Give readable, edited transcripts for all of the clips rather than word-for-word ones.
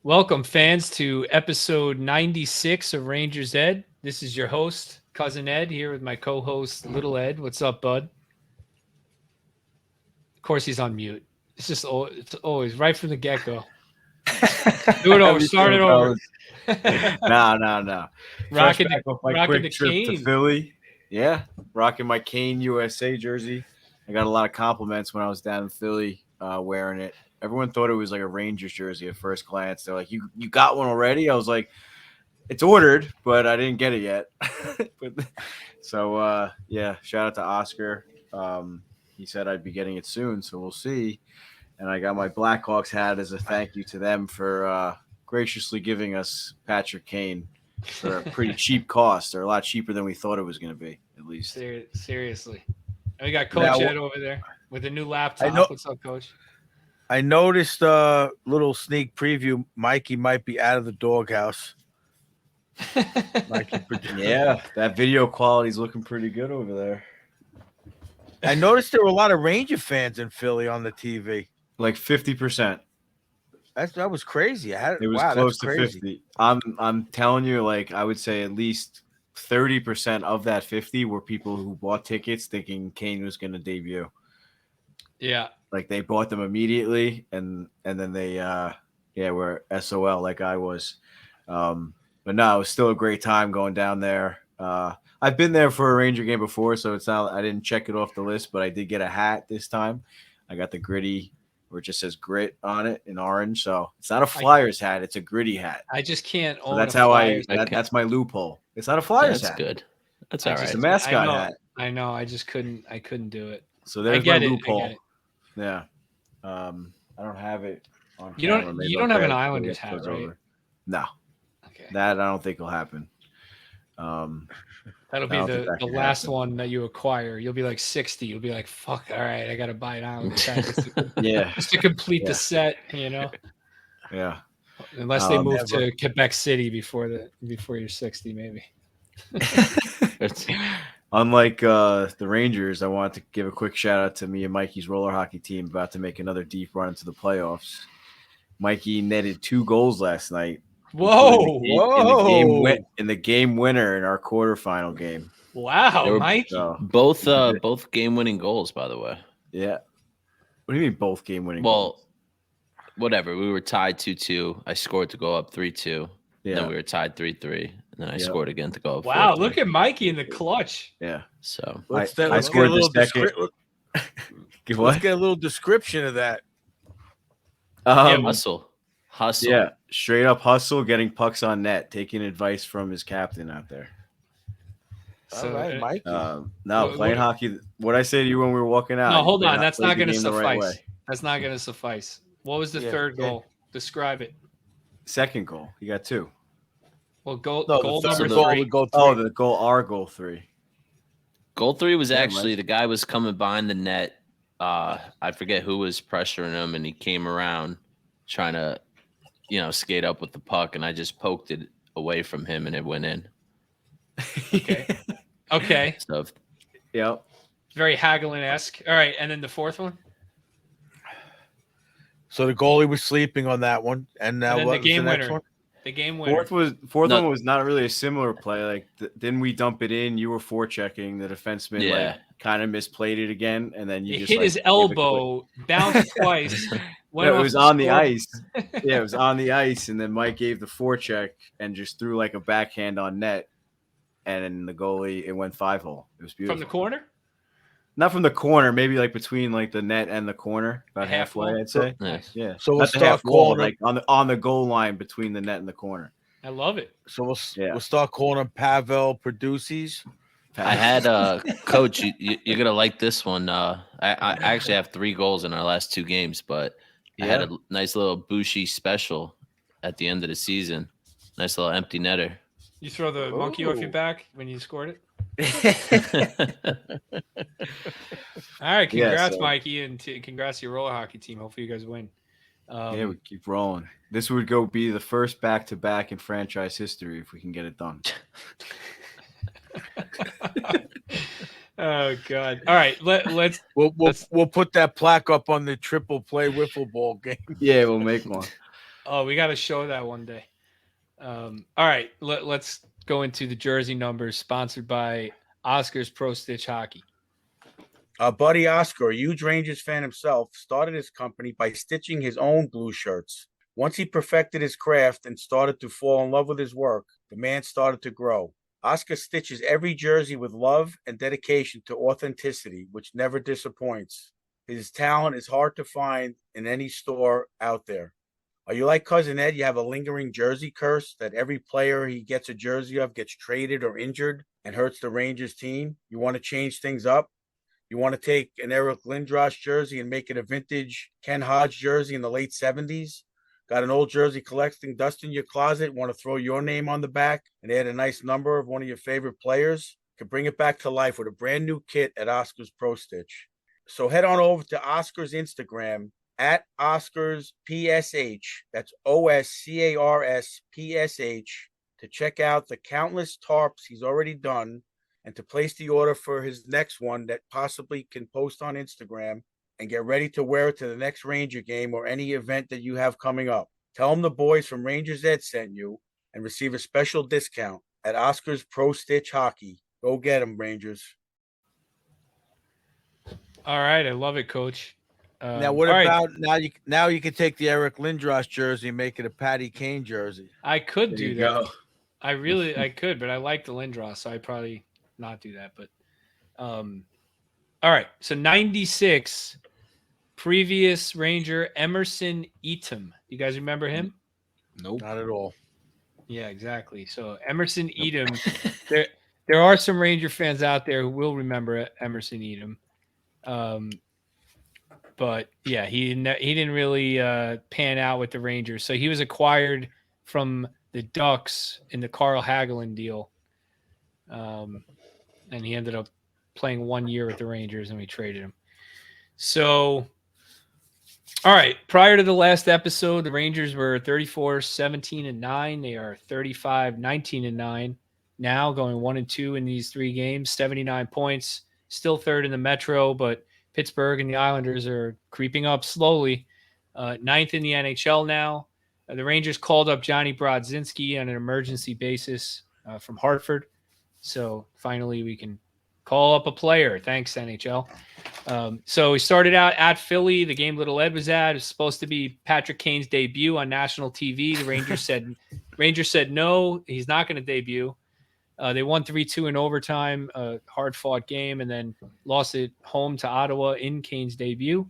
Welcome, fans, to episode 96 of Rangers Ed. This is your host, Cousin Ed, here with my co-host, Little Ed. What's up, bud? Of course, he's on mute. It's always right from the get-go. Do it over. Start it over. No. Fresh Rocking back off my rocking quick the trip to Kane. Philly. Yeah, rocking my Kane USA jersey. I got a lot of compliments when I was down in Philly wearing it. Everyone thought it was like a Rangers jersey at first glance. They're like, "You got one already?" I was like, "It's ordered, but I didn't get it yet." Yeah, shout out to Oscar. He said I'd be getting it soon, so we'll see. And I got my Blackhawks hat as a thank you to them for graciously giving us Patrick Kane for a pretty cheap cost, or a lot cheaper than we thought it was going to be, at least. Seriously. And we got Coach Ed over there with a new laptop. What's up, Coach? I noticed a little sneak preview. Mikey might be out of the doghouse. Yeah, that video quality is looking pretty good over there. I noticed there were a lot of Ranger fans in Philly on the TV. Like 50%. That was crazy. It was close to 50. I'm telling you, like, I would say at least 30% of that 50 were people who bought tickets thinking Kane was going to debut. Yeah. Like they bought them immediately, and then they were SOL like I was. But no, it was still a great time going down there. I've been there for a Ranger game before, so it's not I didn't check it off the list, but I did get a hat this time. I got the gritty, where it just says grit on it in orange. So it's not a Flyers hat; it's a gritty hat. I just can't own. So that's how that's my loophole. It's not a Flyers hat. That's good. That's all right. It's a mascot hat. I know. I just couldn't. I couldn't do it. So there's my loophole. Yeah. I don't have it on camera. You don't have an Islanders hat, right? No. Okay. That I don't think will happen. That'll be the last one that you acquire. You'll be like 60. You'll be like, fuck, all right, I got to buy an Islanders hat. Just to complete the set, you know? Yeah. Unless they move to Quebec City before you're 60, maybe. Unlike the Rangers, I wanted to give a quick shout out to me and Mikey's roller hockey team about to make another deep run into the playoffs. Mikey netted 2 goals last night. Whoa! In the game winner in our quarterfinal game. Wow, Mikey. Both game-winning goals, by the way. Yeah. What do you mean both game-winning goals? Well, whatever. We were tied 2-2. I scored to go up 3-2. Yeah. Then we were tied 3-3. And then I scored again to go up 4-3. Wow, look at Mikey in the clutch. Yeah. So I scored the second. Let's get a little description of that. Hustle. Yeah, straight up hustle, getting pucks on net, taking advice from his captain out there. So, all right, Mikey. Playing hockey. What I say to you when we were walking out. No, hold on. That's not going to suffice. That's not going to suffice. What was the third goal? Describe it. Second goal. You got 2. Well, goal number 3. Goal 3. Goal 3 was actually the guy was coming behind the net. I forget who was pressuring him, and he came around trying to, skate up with the puck, and I just poked it away from him, and it went in. Okay. So, yep. Very Hagelin-esque. All right, and then the fourth one. So the goalie was sleeping on that one, and now what was the next winner? one? The game winner. Fourth one was not really a similar play. Like, didn't we dump it in? You were forechecking. The defenseman kind of misplayed it again, and then you just hit his elbow, bounced twice. It was on the ice. Yeah, it was on the ice, and then Mike gave the forecheck and just threw like a backhand on net, and then the goalie it went 5-hole. It was beautiful. From the corner? Not from the corner, maybe like between like the net and the corner, about halfway, I'd say. Nice. Yeah. So we'll start calling like on the goal line between the net and the corner. I love it. So we'll start calling him Pavel Produces. I had Coach. You're gonna like this one. I actually have 3 goals in our last 2 games, but I had a nice little Bushy special at the end of the season. Nice little empty netter. You throw the monkey off your back when you scored it. All right, congrats, Mikey, and congrats to your roller hockey team. Hopefully, you guys win. We keep rolling. This would be the first back-to-back in franchise history if we can get it done. Oh God! All right, let's we'll put that plaque up on the triple play wiffle ball game. Yeah, we'll make one. Oh, we got to show that one day. All right, let's go into the jersey numbers, sponsored by Oscar's Pro Stitch Hockey. Our buddy Oscar, a huge Rangers fan himself, started his company by stitching his own blue shirts. Once he perfected his craft and started to fall in love with his work, the man started to grow. Oscar stitches every jersey with love and dedication to authenticity, which never disappoints. His talent is hard to find in any store out there. Are you like Cousin Ed? You have a lingering jersey curse that every player he gets a jersey of gets traded or injured and hurts the Rangers team? You want to change things up? You want to take an Eric Lindros jersey and make it a vintage Ken Hodge jersey in the late 70s? Got an old jersey collecting dust in your closet? Want to throw your name on the back and add a nice number of one of your favorite players? You can bring it back to life with a brand new kit at Oscar's Pro Stitch. So head on over to Oscar's Instagram at Oscars PSH. That's OSCARS PSH to check out the countless tarps he's already done and to place the order for his next one that possibly can post on Instagram and get ready to wear it to the next Ranger game or any event that you have coming up. Tell them the boys from Rangers Ed sent you and receive a special discount at Oscar's Pro Stitch Hockey. Go get them, Rangers. All right, I love it, Coach. Now, what about now you can take the Eric Lindros jersey and make it a Patty Kane jersey. I could do that. I could, but I like the Lindros, so I'd probably not do that. But all right, so 96 previous Ranger Emerson Eatum. You guys remember him? Nope, not at all. Yeah, exactly. So Emerson Eatum. there are some Ranger fans out there who will remember Emerson Eatum. But yeah, he didn't really pan out with the Rangers. So he was acquired from the Ducks in the Carl Hagelin deal. And he ended up playing 1 year with the Rangers, and we traded him. So, all right, prior to the last episode, the Rangers were 34-17-9. They are 35-19-9 now, going 1-2 in these 3 games, 79 points, still third in the Metro, but Pittsburgh and the Islanders are creeping up slowly. 9th in the NHL now. The Rangers called up Johnny Brodzinski on an emergency basis from Hartford. So finally we can call up a player. Thanks, NHL. So we started out at Philly. The game Little Ed was at. It was supposed to be Patrick Kane's debut on national TV. The Rangers said no, he's not going to debut. They won 3-2 in overtime, a hard-fought game, and then lost it home to Ottawa in Kane's debut,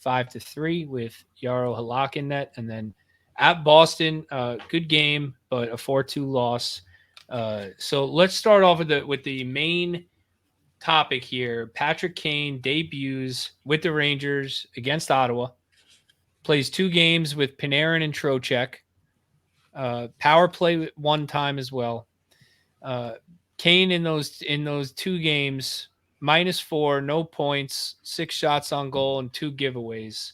5-3 with Jaro Halak in net. And then at Boston, good game, but a 4-2 loss. So let's start off with the main topic here. Patrick Kane debuts with the Rangers against Ottawa, plays 2 games with Panarin and Trocheck, power play 1 time as well. Kane in those 2 games, -4, no points, 6 shots on goal, and 2 giveaways.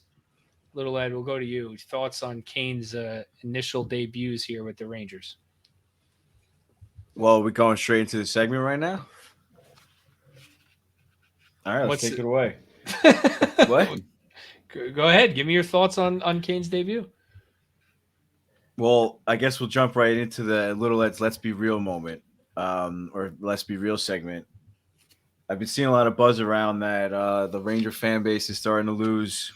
Little Ed, we'll go to you. Thoughts on Kane's initial debuts here with the Rangers? Well, we're going straight into the segment right now. All right, let's take it away. What? Go ahead. Give me your thoughts on Kane's debut. Well, I guess we'll jump right into the Little Ed's Let's Be Real moment, or Let's Be Real segment. I've been seeing a lot of buzz around that the Ranger fan base is starting to lose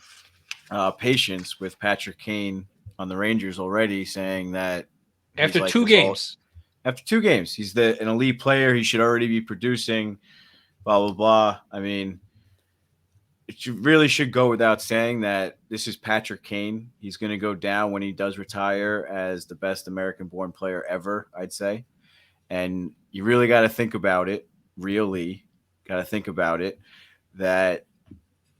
patience with Patrick Kane on the Rangers already, saying that after 2 games. After 2 games, he's an elite player. He should already be producing, blah, blah, blah. I mean, really should go without saying that this is Patrick Kane. He's going to go down when he does retire as the best American-born player ever, I'd say. And you really got to think about it, that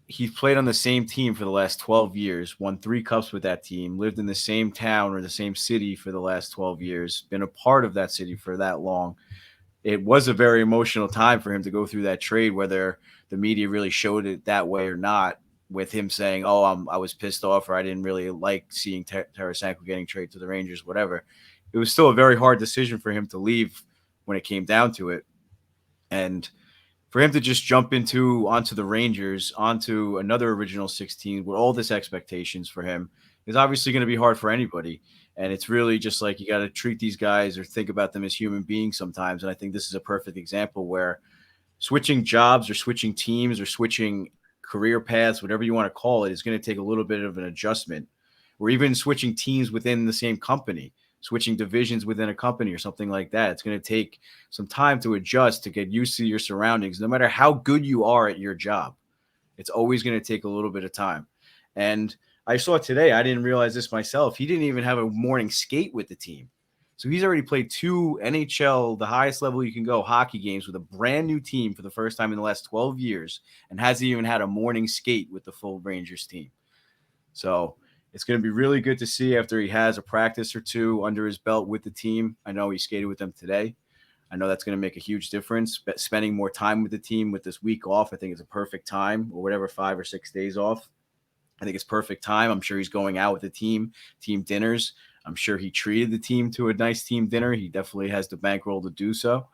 he's played on the same team for the last 12 years, won 3 cups with that team, lived in the same town or the same city for the last 12 years, been a part of that city for that long. It was a very emotional time for him to go through that trade, whether the media really showed it that way or not, with him saying, I was pissed off, or I didn't really like seeing Tarasenko getting traded to the Rangers, whatever. It was still a very hard decision for him to leave when it came down to it. And for him to just jump onto the Rangers, onto another original 16 with all this expectations for him, is obviously going to be hard for anybody. And it's really just like you got to treat these guys or think about them as human beings sometimes. And I think this is a perfect example where switching jobs or switching teams or switching career paths, whatever you want to call it, is going to take a little bit of an adjustment. Or even switching teams within the same company, switching divisions within a company or something like that. It's going to take some time to adjust, to get used to your surroundings. No matter how good you are at your job, it's always going to take a little bit of time. And I saw today, I didn't realize this myself, he didn't even have a morning skate with the team. So he's already played 2 NHL, the highest level you can go, hockey games with a brand new team for the first time in the last 12 years, and hasn't even had a morning skate with the full Rangers team. So it's going to be really good to see after he has a practice or 2 under his belt with the team. I know he skated with them today. I know that's going to make a huge difference. But spending more time with the team with this week off, I think it's a perfect time, or whatever, 5 or 6 days off. I think it's perfect time. I'm sure he's going out with the team dinners. I'm sure he treated the team to a nice team dinner. He definitely has the bankroll to do so.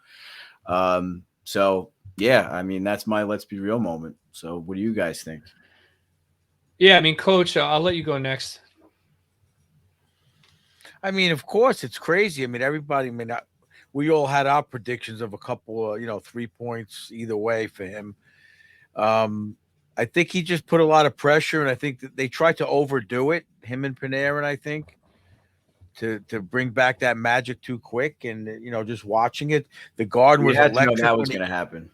So, yeah, I mean, that's my let's be real moment. So what do you guys think? Yeah, I mean, Coach, I'll let you go next. I mean, of course, it's crazy. I mean, everybody, we all had our predictions of a couple of, 3 points either way for him. I think he just put a lot of pressure, and I think that they tried to overdo it, him and Panarin, I think, to bring back that magic too quick. And, just watching it, the Garden was electric. That was going to happen.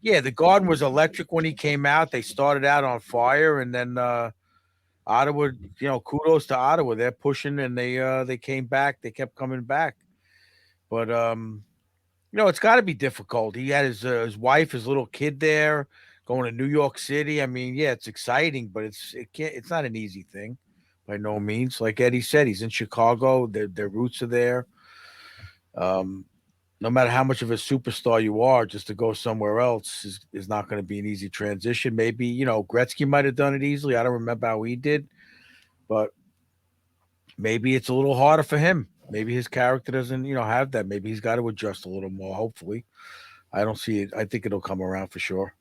Yeah, the Garden was electric when he came out. They started out on fire, and then Ottawa, kudos to Ottawa. They're pushing, and they came back. They kept coming back. But, it's got to be difficult. He had his wife, his little kid there, going to New York City. I mean, yeah, it's exciting, but it's not an easy thing by no means. Like Eddie said, he's in Chicago. Their roots are there. No matter how much of a superstar you are, just to go somewhere else is not going to be an easy transition. Maybe, Gretzky might have done it easily. I don't remember how he did, but maybe it's a little harder for him. Maybe his character doesn't, have that. Maybe he's got to adjust a little more, hopefully. I don't see it. I think it'll come around for sure.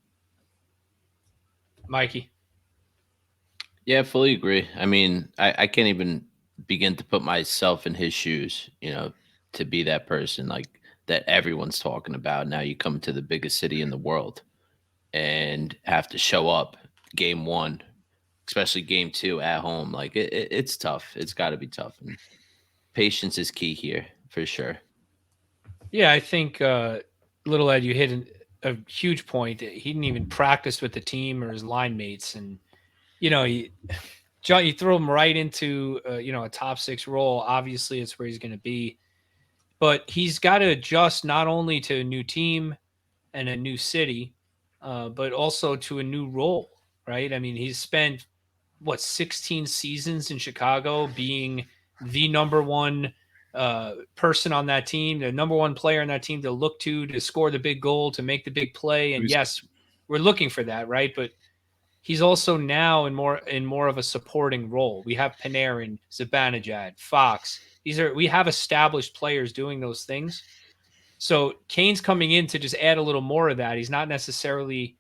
Mikey. Yeah, I fully agree. I mean, I can't even begin to put myself in his shoes, to be that person like that everyone's talking about. Now you come to the biggest city in the world and have to show up game 1, especially game 2 at home. Like it's tough. It's got to be tough. And patience is key here for sure. Yeah, I think Little Ed, you hit a huge point. He didn't even practice with the team or his line mates, and John, you throw him right into a top 6 role. Obviously, it's where he's going to be, but he's got to adjust not only to a new team and a new city, but also to a new role. Right? I mean, he's spent 16 seasons in Chicago, being the number 1 person on that team, the number 1 player on that team to look to score the big goal, to make the big play. And yes, we're looking for that, right? But he's also now in more of a supporting role. We have Panarin, Zibanejad, Fox. We have established players doing those things. So Kane's coming in to just add a little more of that. He's not necessarily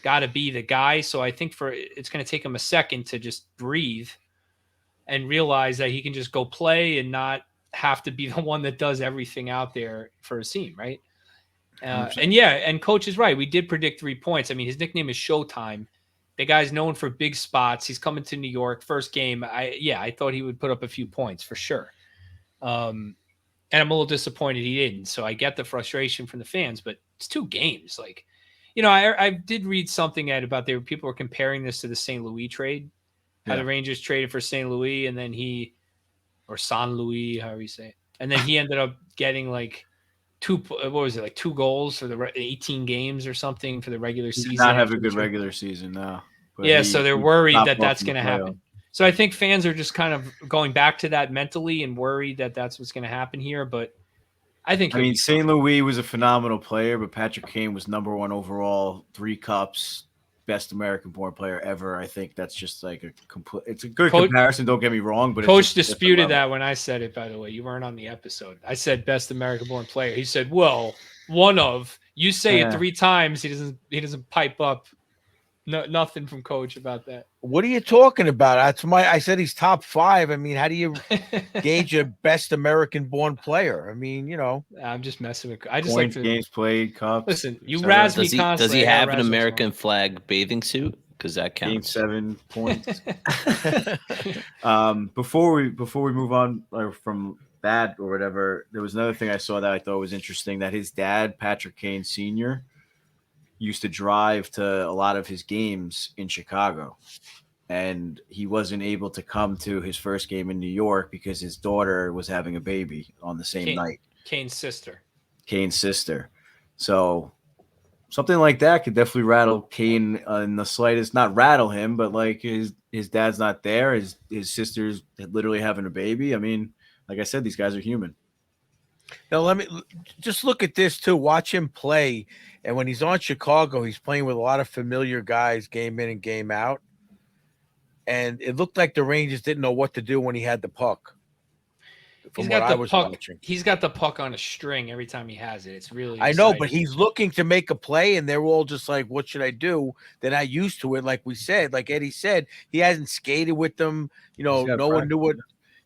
got to be the guy. So I think it's going to take him a second to just breathe and realize that he can just go play and not have to be the one that does everything out there for his team, right? And Coach is right. We did predict 3 points. I mean, his nickname is Showtime. The guy's known for big spots. He's coming to New York. First game, I thought he would put up a few points for sure. And I'm a little disappointed he didn't. So I get the frustration from the fans, but it's 2 games. Like, I did read something about people were comparing this to the St. Louis trade. How the Rangers traded for St. Louis, and then or San Luis, however you say it. And then he ended up getting like 2 goals for the 18 games or something for the regular season. He did not have a good regular season, no. Yeah, so they're worried that that's going to happen. So I think fans are just kind of going back to that mentally and worried that that's what's going to happen here. But I think St. Louis was a phenomenal player, but Patrick Kane was number 1 overall, 3 cups, best American-born player ever. I think that's just like it's a good comparison. Don't get me wrong, but Coach disputed that when I said it. By the way, you weren't on the episode. I said best American-born player. He said, "Well, one of." You say it 3 times. He doesn't pipe up. No, nothing from Coach about that. What are you talking about? I said he's top 5. I mean, how do you gauge a best American-born player? I mean, you know. I'm just messing with. I just Points, like to games played, cups. listen. You etc. razz me Does he constantly. I gotta have an razz once American flag bathing suit? Because that Game counts. 7 points. Before we move on from that or whatever, there was another thing I saw that I thought was interesting. That his dad, Patrick Kane Sr., used to drive to a lot of his games in Chicago, and he wasn't able to come to his first game in New York because his daughter was having a baby on the same night. Kane's sister. So something like that could definitely rattle Kane in the slightest. Not rattle him, but like his dad's not there. His sister's literally having a baby. I mean, like I said, these guys are human. Now, let me just look at this too. Watch him play. And when he's on Chicago, he's playing with a lot of familiar guys game in and game out. And it looked like the Rangers didn't know what to do when he had the puck. From what I was watching. He's got the puck on a string every time he has it. It's really I know, but he's looking to make a play, and they're all just like, what should I do? They're not used to it. Like we said, like Eddie said, he hasn't skated with them. You know, no one knew what.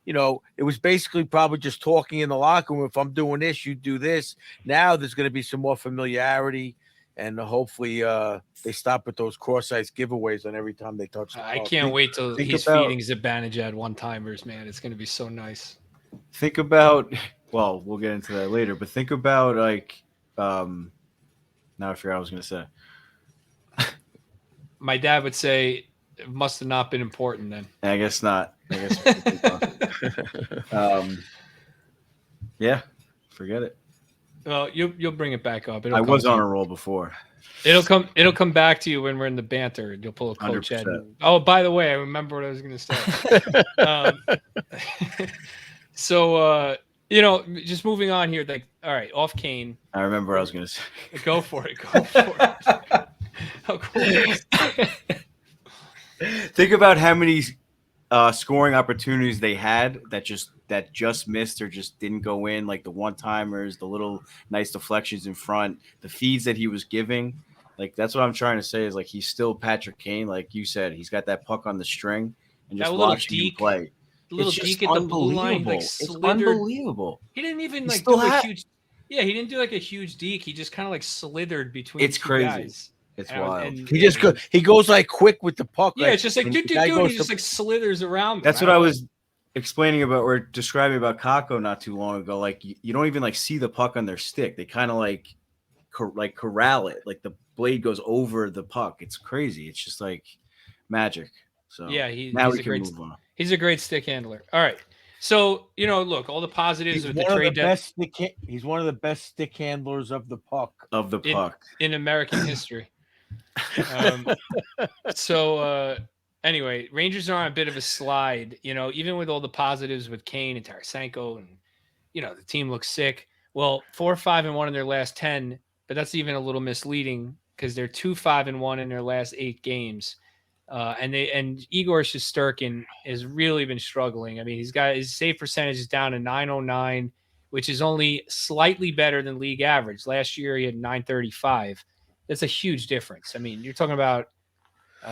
You know, it was basically probably just talking in the locker room. If I'm doing this, you do this. Now there's going to be some more familiarity, and hopefully they stop with those cross-ice giveaways on every time they touch the puck. I can't wait till he's feeding Zibanejad one-timers, man. It's going to be so nice. Think about, well, we'll get into that later, but think about like, now I forgot what I was going to say. My dad would say it must have not been important then. I guess not. Yeah, forget it. Well, you'll bring it back up. I was on a roll before. It'll come back to you when we're in the banter. You'll pull a Coach Ed. Oh, by the way, I remember what I was going to say. So, just moving on here. Like, all right, off Kane. I remember what I was going to say. Go for it. How cool. Think about how many scoring opportunities they had that just missed or just didn't go in, like the one-timers, the little nice deflections in front, the feeds that he was giving. Like, that's what I'm trying to say is, like, he's still Patrick Kane. Like you said, he's got that puck on the string, and just watching him play. Little deke at the blue line, like it's unbelievable. He didn't even like do a huge. Yeah, he didn't do like a huge deke. He just kind of like slithered between. It's crazy. Guys. It's wild. He goes like quick with the puck. Yeah, it's just like dude. He just like slithers around. That's what I was explaining about or describing about Kakko not too long ago. Like you don't even like see the puck on their stick. They kind of like corral it. Like the blade goes over the puck. It's crazy. It's just like magic. So yeah, he's a great. Move on. He's a great stick handler. All right. So, look, all the positives with the trade he's one of the best stick handlers of the puck. In American history. Anyway, Rangers are on a bit of a slide, even with all the positives with Kane and Tarasenko and, the team looks sick. Well, 4-5-1 in their last 10, but that's even a little misleading because they're 2-5-1 in their last 8 games. And Igor Shesterkin has really been struggling. I mean, he's got his save percentage is down to 909, which is only slightly better than league average. Last year he had 935. That's a huge difference. I mean, you're talking about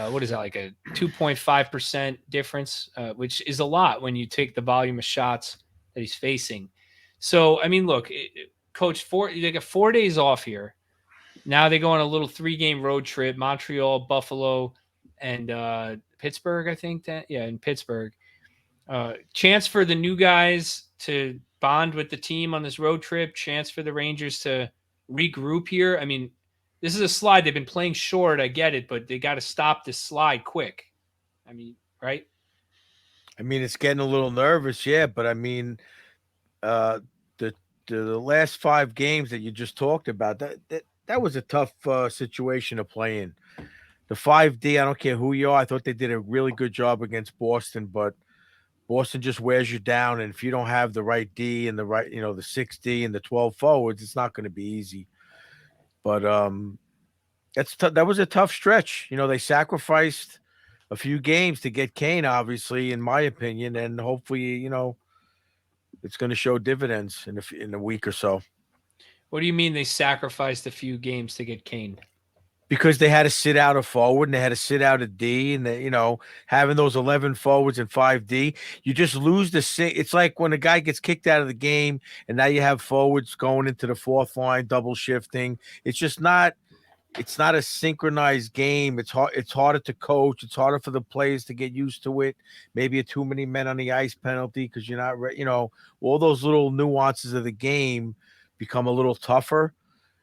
what is that, like a 2.5% difference, which is a lot when you take the volume of shots that he's facing. So, I mean, look, Coach, they got 4 days off here. Now they go on a little 3-game road trip: Montreal, Buffalo, and Pittsburgh, I think in Pittsburgh. Chance for the new guys to bond with the team on this road trip. Chance for the Rangers to regroup here. I mean, this is a slide. They've been playing short. I get it, but they got to stop this slide quick. I mean, right? I mean, it's getting a little nervous, yeah. But I mean, the last 5 games that you just talked about, that was a tough situation to play in. The 5D, I don't care who you are. I thought they did a really good job against Boston, but Boston just wears you down. And if you don't have the right D and the right, the 6D and the 12 forwards, it's not going to be easy. But that was a tough stretch. They sacrificed a few games to get Kane, obviously, in my opinion, and hopefully, it's going to show dividends in a week or so. What do you mean they sacrificed a few games to get Kane? because they had to sit out a forward and they had to sit out a D, and having those 11 forwards and 5D, you just lose it's like when a guy gets kicked out of the game and now you have forwards going into the fourth line, double shifting. It's not a synchronized game. It's harder to coach. It's harder for the players to get used to it. Maybe a too many men on the ice penalty because you're not all those little nuances of the game become a little tougher.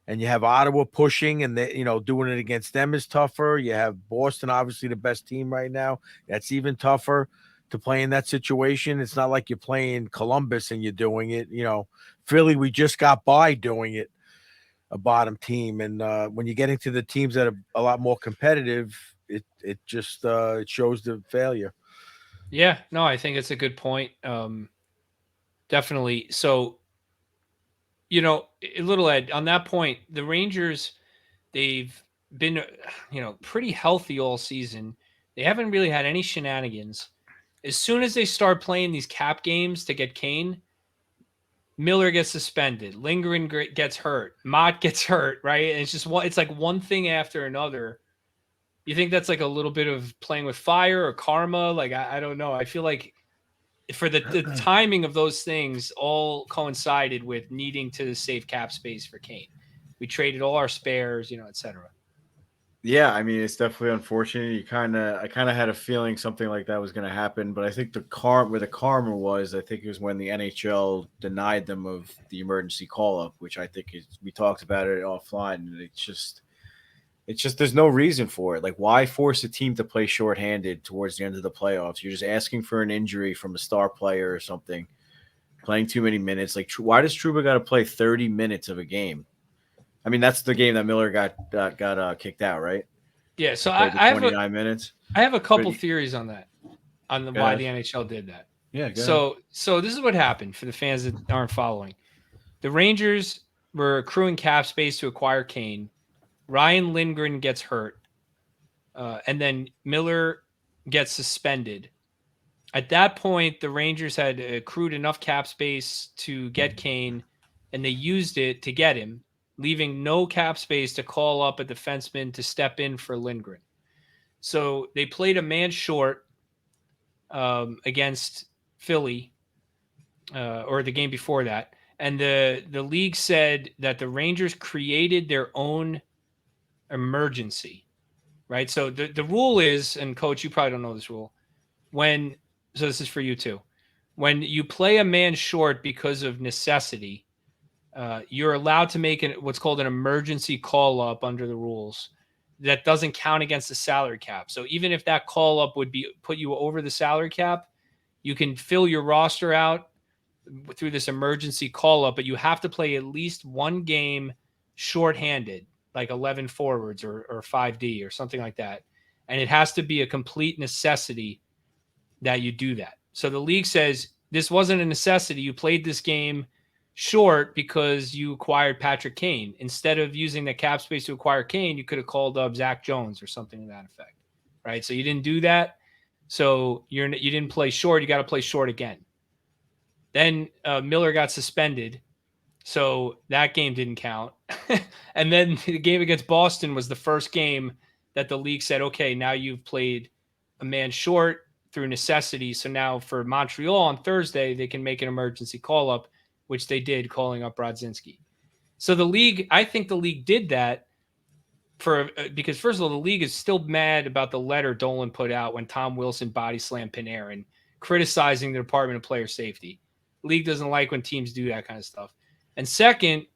And you have Ottawa pushing, and they, doing it against them is tougher. You have Boston, obviously the best team right now. That's even tougher to play in that situation. It's not like you're playing Columbus and you're doing it. Philly, we just got by doing it, a bottom team. And when you get into the teams that are a lot more competitive, it just it shows the failure. Yeah, no, I think it's a good point. Definitely. So, little Ed, on that point, the Rangers, they've been, pretty healthy all season. They haven't really had any shenanigans. As soon as they start playing these cap games to get Kane, Miller gets suspended, Lindgren gets hurt, Motte gets hurt, right? And it's like one thing after another. You think that's like a little bit of playing with fire or karma? Like, I don't know. I feel like for the timing of those things all coincided with needing to save cap space for Kane. We traded all our spares, et cetera. Yeah, I mean, it's definitely unfortunate. I kind of had a feeling something like that was going to happen, but I think where the karma was, I think it was when the NHL denied them of the emergency call-up, which I think we talked about it offline, and it's just there's no reason for it. Like, why force a team to play shorthanded towards the end of the playoffs? You're just asking for an injury from a star player or something, playing too many minutes. Like, why does Trouba got to play 30 minutes of a game? I mean, that's the game that Miller got kicked out, right? Yeah. So I have 29 minutes. I have a couple theories on that, why the NHL did that. Yeah. So this is what happened for the fans that aren't following. The Rangers were accruing cap space to acquire Kane. Ryan Lindgren gets hurt, and then Miller gets suspended. At that point, the Rangers had accrued enough cap space to get Kane, and they used it to get him, leaving no cap space to call up a defenseman to step in for Lindgren. So they played a man short against Philly, or the game before that, and the league said that the Rangers created their own emergency, right? So the rule is, and Coach, you probably don't know this rule, so this is for you too. When you play a man short because of necessity, you're allowed to make what's called an emergency call up under the rules. That doesn't count against the salary cap. So even if that call up would put you over the salary cap, you can fill your roster out through this emergency call up, but you have to play at least one game shorthanded, like 11 forwards or 5D or something like that. And it has to be a complete necessity that you do that. So the league says this wasn't a necessity. You played this game short because you acquired Patrick Kane. Instead of using the cap space to acquire Kane, you could have called up Zach Jones or something to that effect, right? So you didn't do that. So you didn't play short. You got to play short again. Then Miller got suspended. So that game didn't count. And then the game against Boston was the first game that the league said, okay, now you've played a man short through necessity. So now for Montreal on Thursday, they can make an emergency call up, which they did, calling up Brodzinski. So I think the league did that because first of all, the league is still mad about the letter Dolan put out when Tom Wilson body slammed Panarin, criticizing the Department of Player Safety. The league doesn't like when teams do that kind of stuff. And second,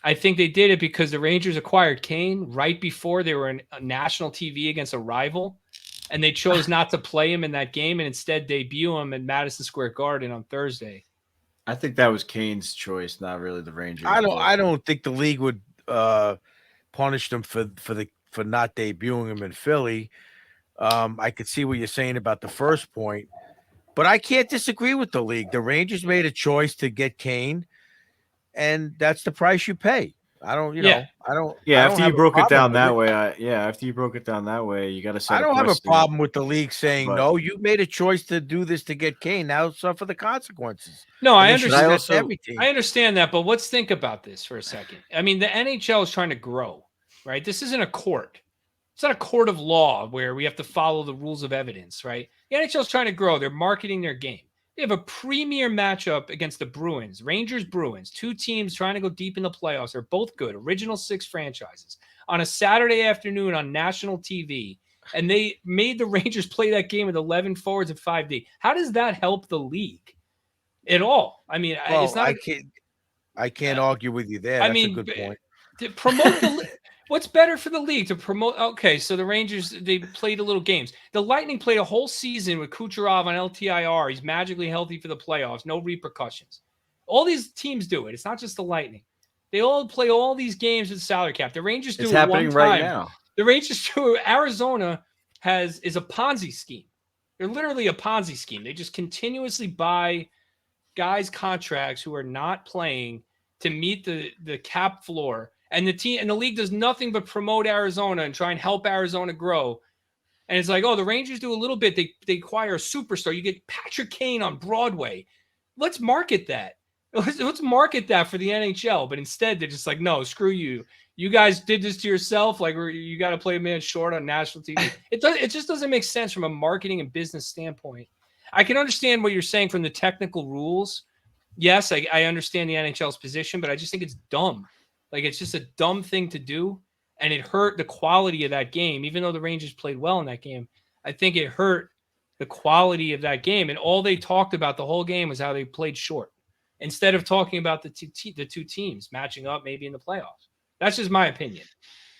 I think they did it because the Rangers acquired Kane right before they were on national TV against a rival, and they chose not to play him in that game and instead debut him at Madison Square Garden on Thursday. I think that was Kane's choice, not really the Rangers. I don't think the league would punish them for not debuting him in Philly. I could see what you're saying about the first point, but I can't disagree with the league. The Rangers made a choice to get Kane, and that's the price you pay. After you broke it down that way, you got to set. I don't have a problem with the league saying no. You made a choice to do this to get Kane. Now suffer the consequences. No, I understand. I understand that, but let's think about this for a second. I mean, the NHL is trying to grow, right? This isn't a court. It's not a court of law where we have to follow the rules of evidence, right? The NHL's trying to grow. They're marketing their game. They have a premier matchup against the Bruins, Rangers-Bruins, two teams trying to go deep in the playoffs. They're both good, original 6 franchises, on a Saturday afternoon on national TV. And they made the Rangers play that game with 11 forwards and 5D. How does that help the league at all? I mean, Well, it's not. I can't argue with you there. That's a good point. To promote what's better for the league to promote? Okay, so the Rangers, they played a little games. The Lightning played a whole season with Kucherov on LTIR. He's magically healthy for the playoffs. No repercussions. All these teams do it. It's not just the Lightning. They all play all these games with salary cap. The Rangers do It's it happening one time. right now. The Rangers do it. Arizona is a Ponzi scheme. They're literally a Ponzi scheme. They just continuously buy guys' contracts who are not playing to meet the cap floor. And the team and the league does nothing but promote Arizona and try and help Arizona grow. And it's like, oh, the Rangers do a little bit. They acquire a superstar. You get Patrick Kane on Broadway. Let's market that. Let's market that for the NHL. But instead, they're just like, no, screw you. You guys did this to yourself. Like, you got to play a man short on national TV. It just doesn't make sense from a marketing and business standpoint. I can understand what you're saying from the technical rules. Yes, I understand the NHL's position, but I just think it's dumb. Like, it's just a dumb thing to do, and it hurt the quality of that game. Even though the Rangers played well in that game, I think it hurt the quality of that game. And all they talked about the whole game was how they played short, instead of talking about the two teams matching up maybe in the playoffs. That's just my opinion.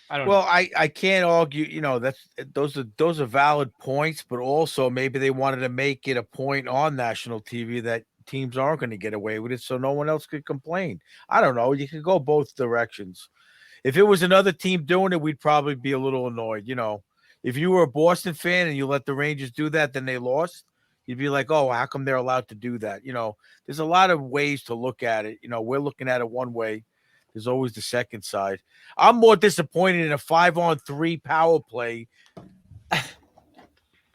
I don't know. Well, I can't argue. You know, those are valid points, but also maybe they wanted to make it a point on national TV that teams aren't going to get away with it, so no one else could complain. I don't know. You could go both directions. If it was another team doing it, we'd probably be a little annoyed. You know, if you were a Boston fan and you let the Rangers do that, then they lost, you'd be like, oh, how come they're allowed to do that? You know, there's a lot of ways to look at it. You know, we're looking at it one way. There's always the second side. I'm more disappointed in a 5-on-3 power play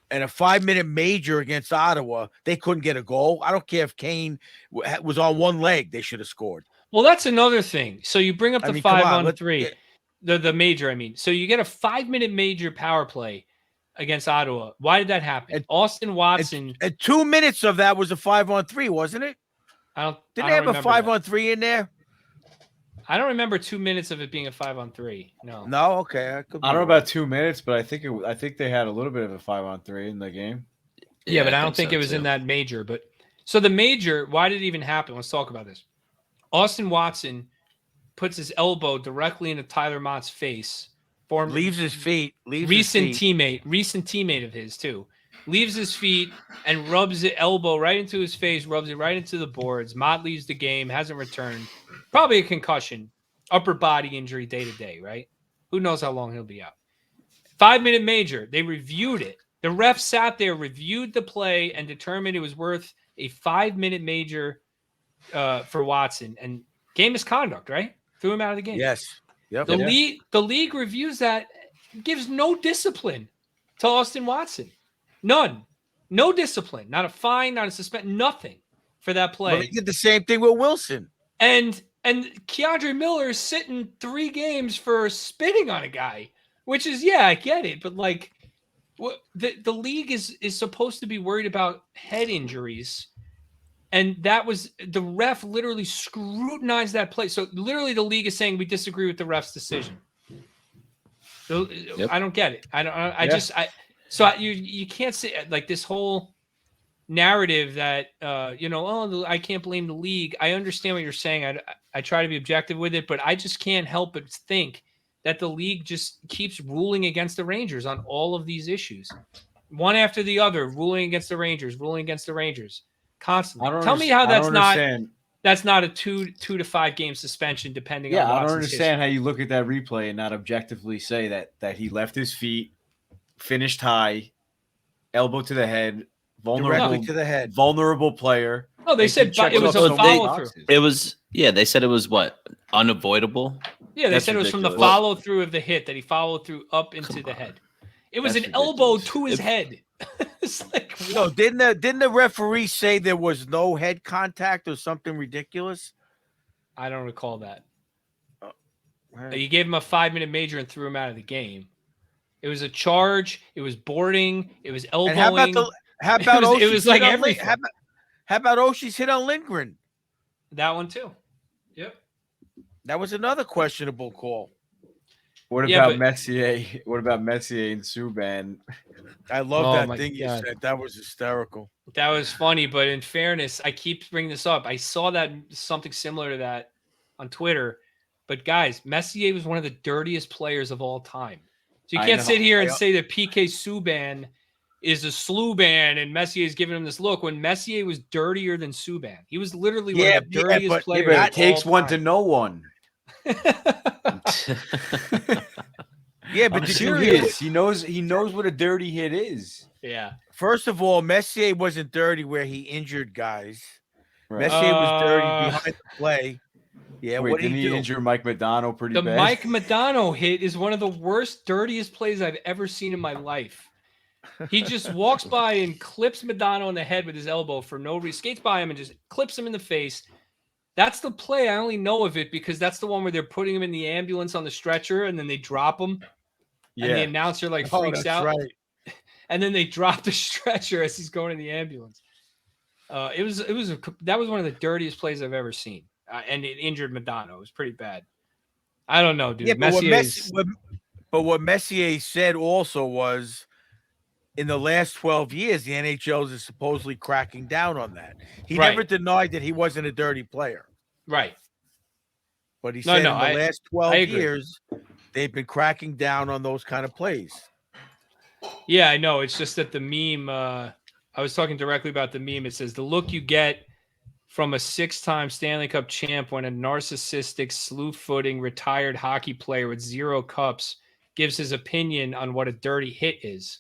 and a 5-minute major against Ottawa. They couldn't get a goal. I don't care if Kane was on one leg. They should have scored. Well, that's another thing. So you bring up the 5-on-3, the major, I mean. So you get a 5-minute major power play against Ottawa. Why did that happen? Austin Watson. And 2 minutes of that was a 5-on-3, wasn't it? Didn't they have a 5-on-3 in there? I don't remember 2 minutes of it being a 5-on-3. No. Okay. I don't know about 2 minutes, but I think they had a little bit of a 5-on-3 in the game. Yeah, but I don't think it was in that major. But so the major, why did it even happen? Let's talk about this. Austin Watson puts his elbow directly into Tyler Motte's face. Leaves his feet. Recent teammate of his too. Leaves his feet and rubs the elbow right into his face, rubs it right into the boards. Motte leaves the game, hasn't returned. Probably a concussion, upper body injury day to day, right? Who knows how long he'll be out. 5-minute major. They reviewed it. The ref sat there, reviewed the play, and determined it was worth a 5-minute major for Watson. And game misconduct, right? Threw him out of the game. Yes. Yep. The league reviews that, gives no discipline to Austin Watson. None. No discipline. Not a fine, not a suspend, nothing for that play. Well, they did the same thing with Wilson. And Keandre Miller is sitting 3 games for spitting on a guy, which is, yeah, I get it. But like, the league is supposed to be worried about head injuries. And that was, the ref literally scrutinized that play. So literally the league is saying we disagree with the ref's decision. So, yep. I don't get it. So you can't say like this whole narrative that, I can't blame the league. I understand what you're saying. I try to be objective with it, but I just can't help but think that the league just keeps ruling against the Rangers on all of these issues. One after the other, ruling against the Rangers constantly. Tell me how that's not a 2 to 5 game suspension, depending on Watson's I don't understand history. how you look at that replay and not objectively say that he left his feet, finished high, elbow to the head, vulnerable player. Oh, they said it was a follow-through. They said it was what? Unavoidable? Yeah, they said it was from the follow-through of the hit that he followed through up into the head. It was an elbow to his head. It's like, no, didn't the referee say there was no head contact or something ridiculous? I don't recall that. You gave him a 5-minute major and threw him out of the game. It was a charge. It was boarding. It was elbowing. And how about it was like everything. How about Oshie's hit on Lindgren? That one too. Yep. That was another questionable call. What about Messier? What about Messier and Subban? I love that thing you said. That was hysterical. That was funny, but in fairness, I keep bringing this up. I saw that something similar to that on Twitter. But guys, Messier was one of the dirtiest players of all time. So you can't sit here and say that PK Subban is a Sluban and Messier is giving him this look when Messier was dirtier than Subban. He was literally one of the dirtiest players. But it takes one to know one. Yeah, but I'm serious. He knows what a dirty hit is. Yeah. First of all, Messier wasn't dirty where he injured guys. Right. Messier was dirty behind the play. Yeah, wait, didn't he injure Mike Modano pretty bad? The Mike Modano hit is one of the worst, dirtiest plays I've ever seen in my life. He just walks by and clips Modano in the head with his elbow for no reason. Skates by him and just clips him in the face. That's the play. I only know of it because that's the one where they're putting him in the ambulance on the stretcher and then they drop him. Yeah. And the announcer freaks out. Right. And then they drop the stretcher as he's going in the ambulance. That was one of the dirtiest plays I've ever seen. And it injured Modano. It was pretty bad. I don't know, dude. Yeah, but what Messier said also was in the last 12 years, the NHL is supposedly cracking down on that. He never denied that he wasn't a dirty player. Right. But he said in the last 12 years, they've been cracking down on those kind of plays. Yeah, I know. It's just that the meme, I was talking directly about the meme. It says, the look you get from a 6-time Stanley Cup champ when a narcissistic, slew-footing, retired hockey player with 0 cups gives his opinion on what a dirty hit is.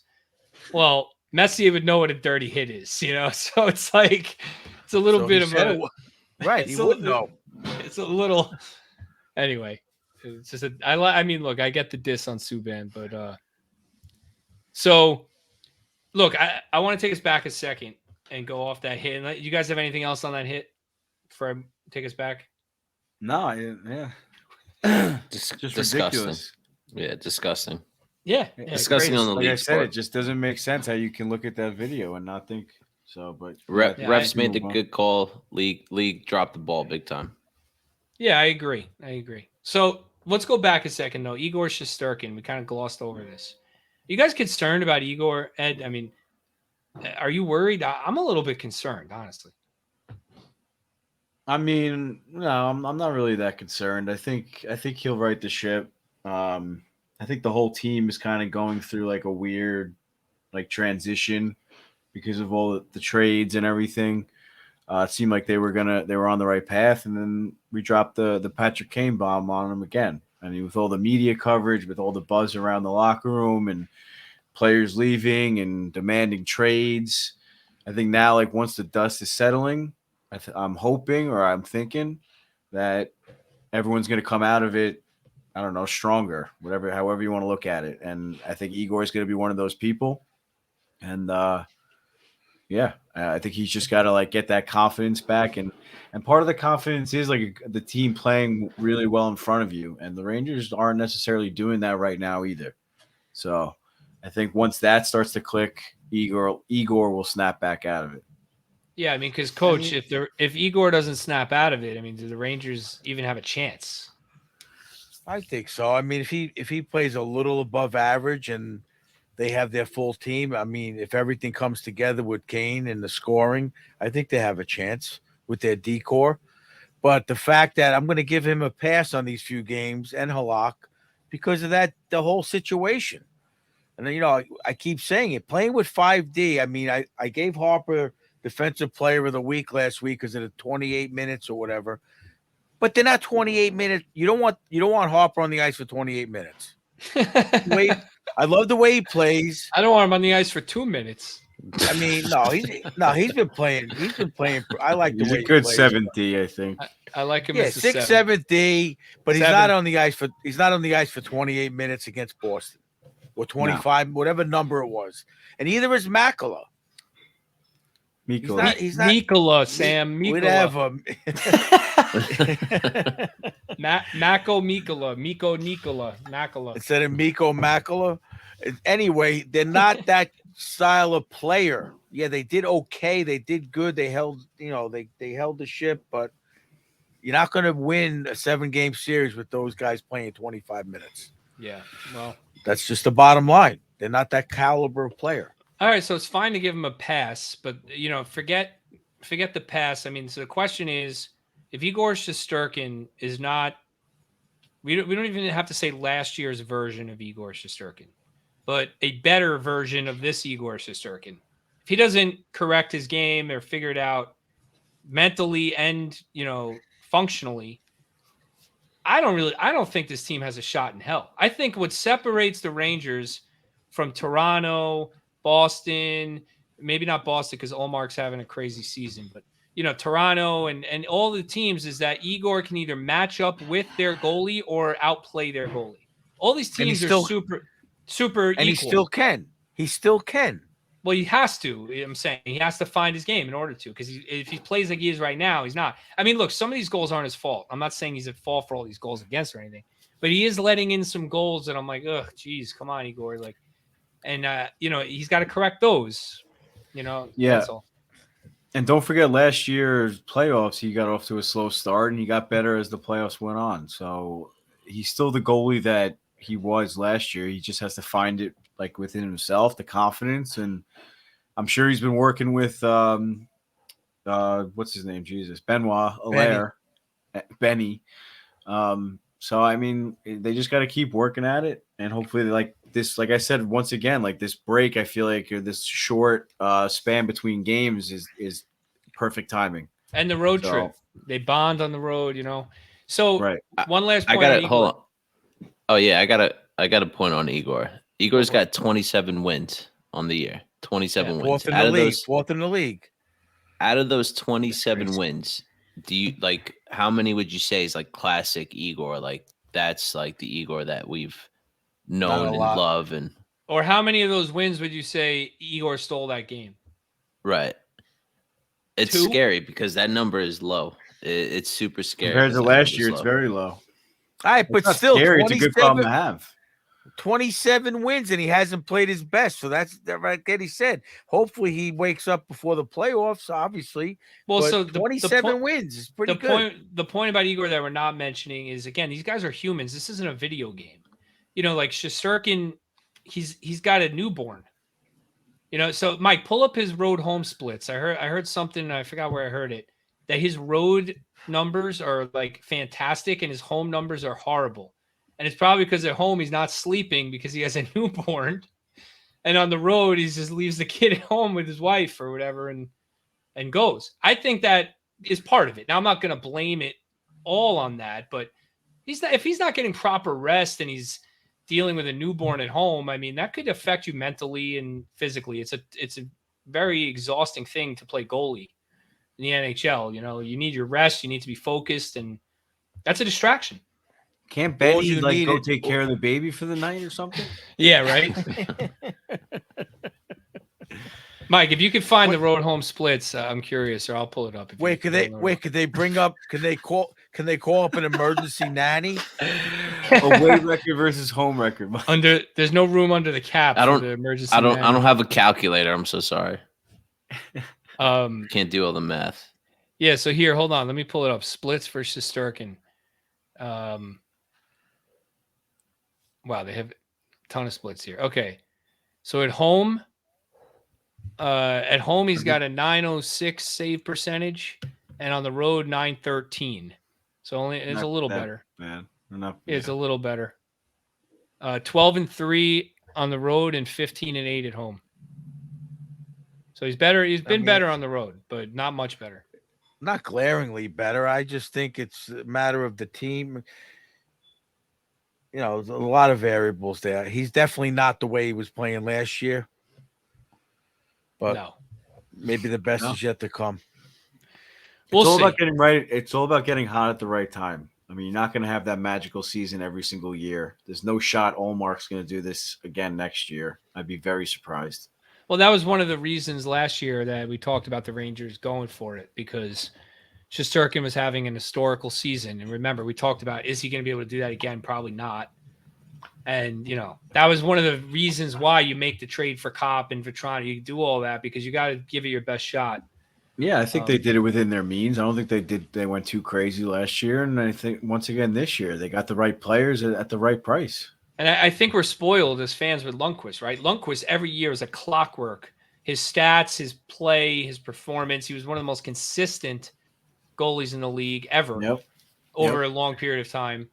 Well, Messier would know what a dirty hit is, you know? So it's like, it's a little bit of a... Right, he would know. It's a little... Anyway, it's just I mean, look, I get the diss on Subban, but... So, look, I want to take us back a second and go off that hit. And you guys have anything else on that hit before I take us back? No, yeah. Just disgusting. Ridiculous. Yeah, disgusting. Yeah, disgusting on the league. Like I said, it just doesn't make sense how you can look at that video and not think so. But refs made the good call. League dropped the ball big time. Yeah, I agree. So let's go back a second, though. Igor Shesterkin, we kind of glossed over this. You guys concerned about Igor, Ed? I mean, are you worried? I'm a little bit concerned, honestly. I mean, no, I'm not really that concerned. I think he'll right the ship. I think the whole team is kind of going through like a weird transition because of all the trades and everything. It seemed like they were on the right path, and then we dropped the Patrick Kane bomb on them again. I mean, with all the media coverage, with all the buzz around the locker room and players leaving and demanding trades, I think now, once the dust is settling, I'm hoping or I'm thinking that everyone's going to come out of it, I don't know, stronger, however you want to look at it. And I think Igor is going to be one of those people. And I think he's just got to get that confidence back. And part of the confidence is the team playing really well in front of you. And the Rangers aren't necessarily doing that right now either. So I think once that starts to click, Igor will snap back out of it. Yeah, I mean, because Coach, if Igor doesn't snap out of it, I mean, do the Rangers even have a chance? I think so. I mean, if he plays a little above average and they have their full team, I mean, if everything comes together with Kane and the scoring, I think they have a chance with their decor. But the fact that I'm going to give him a pass on these few games and Halak because of the whole situation. And then, I keep saying it, playing with 5D. I mean, I gave Harper Defensive Player of the Week last week because of the 28 minutes or whatever. But they're not 28 minutes. You don't want Harper on the ice for 28 minutes. I love the way he plays. I don't want him on the ice for 2 minutes. I mean, he's been playing. I like the way he's a good 7D, I think. I like him. Yeah, 6-7 D, but he's not on the ice for 28 minutes against Boston or 25, whatever number it was. And either is Makala. He's not Mikola, Sam. Mikola. Whatever. Mako Mikola. Miko Nikola. Makala. Instead of Miko Makala. Anyway, they're not that style of player. Yeah, they did okay. They did good. They held, they held the ship, but you're not going to win a 7-game series with those guys playing 25 minutes. Yeah. Well, that's just the bottom line. They're not that caliber of player. All right, so it's fine to give him a pass, but forget the pass. I mean, so the question is, if Igor Shesterkin is not, we don't even have to say last year's version of Igor Shesterkin, but a better version of this Igor Shesterkin. If he doesn't correct his game or figure it out mentally and functionally, I don't think this team has a shot in hell. I think what separates the Rangers from Toronto, Boston, maybe not Boston because Olmark's having a crazy season, but Toronto and all the teams is that Igor can either match up with their goalie or outplay their goalie. All these teams are super and equal. He still can. Well, he has to. I'm saying he has to find his game in order to, because if he plays like he is right now, he's not. I mean, look, some of these goals aren't his fault. I'm not saying he's at fault for all these goals against or anything, but he is letting in some goals that I'm like, ugh, geez, come on, Igor. Like, and he's got to correct those. Yeah. That's all. And don't forget last year's playoffs, he got off to a slow start and he got better as the playoffs went on. So he's still the goalie that he was last year. He just has to find it like within himself, the confidence. And I'm sure he's been working with what's his name? Jesus, Benoit Allaire, Benny. So I mean, they just got to keep working at it, and hopefully, like I said, once again, like this break, I feel like this short span between games is perfect timing. And the road trip, they bond on the road, So right. One last point. I got it. Hold on. Oh yeah, I got a point on Igor. Igor's got 27 wins on the year. 27 wins. Fourth in the league. Out of those 27 wins, do you like how many would you say is like classic Igor? Like that's like the Igor that we've known and loved, and or how many of those wins would you say Igor stole that game? Right. It's 2? Scary because that number is low. It's super scary. Compared to last year, it's very low. All right, but still, scary. It's a good problem to have. 27 wins and he hasn't played his best. So that's right. He said, hopefully he wakes up before the playoffs, obviously. Well, so 27 wins is pretty good. The point about Igor that we're not mentioning is, again, these guys are humans. This isn't a video game. Like Shesterkin, he's got a newborn. So Mike, pull up his road home splits. I heard something, I forgot where I heard it, that his road numbers are like fantastic and his home numbers are horrible. And it's probably because at home he's not sleeping because he has a newborn, and on the road he just leaves the kid at home with his wife or whatever and goes. I think that is part of it. Now I'm not going to blame it all on that, but if he's not getting proper rest and he's dealing with a newborn at home, I mean that could affect you mentally and physically. It's a very exhausting thing to play goalie in the NHL. You need your rest, you need to be focused, and that's a distraction. Can't Benny go take care of the baby for the night or something? Yeah, right. Mike, if you could find the road home splits, I'm curious, or I'll pull it up. Could they bring up? Can they call up an emergency nanny? Away record versus home record. There's no room under the cap. I don't have a calculator. I'm so sorry. Can't do all the math. Yeah. So here, hold on. Let me pull it up. Splits for Shesterkin. Wow, they have a ton of splits here. Okay. So at home he's got a 906 save percentage, and on the road 913. So it's a little better. Man, enough. It's a little better. 12-3 on the road and 15-8 at home. So he's better. He's been better on the road, but not much better. Not glaringly better. I just think it's a matter of the team. There's a lot of variables there. He's definitely not the way he was playing last year. But no. Maybe the best is yet to come. It's all about getting right. It's all about getting hot at the right time. I mean, you're not going to have that magical season every single year. There's no shot Olmark's going to do this again next year. I'd be very surprised. Well, that was one of the reasons last year that we talked about the Rangers going for it, because Shesterkin was having an historical season. And remember, we talked about, is he going to be able to do that again? Probably not. And, that was one of the reasons why you make the trade for Kopp and Vetrano. You do all that because you got to give it your best shot. Yeah, I think they did it within their means. I don't think they went too crazy last year. And I think, once again, this year, they got the right players at the right price. And I think we're spoiled as fans with Lundqvist, right? Lundqvist every year is a clockwork. His stats, his play, his performance. He was one of the most consistent goalies in the league ever over a long period of time.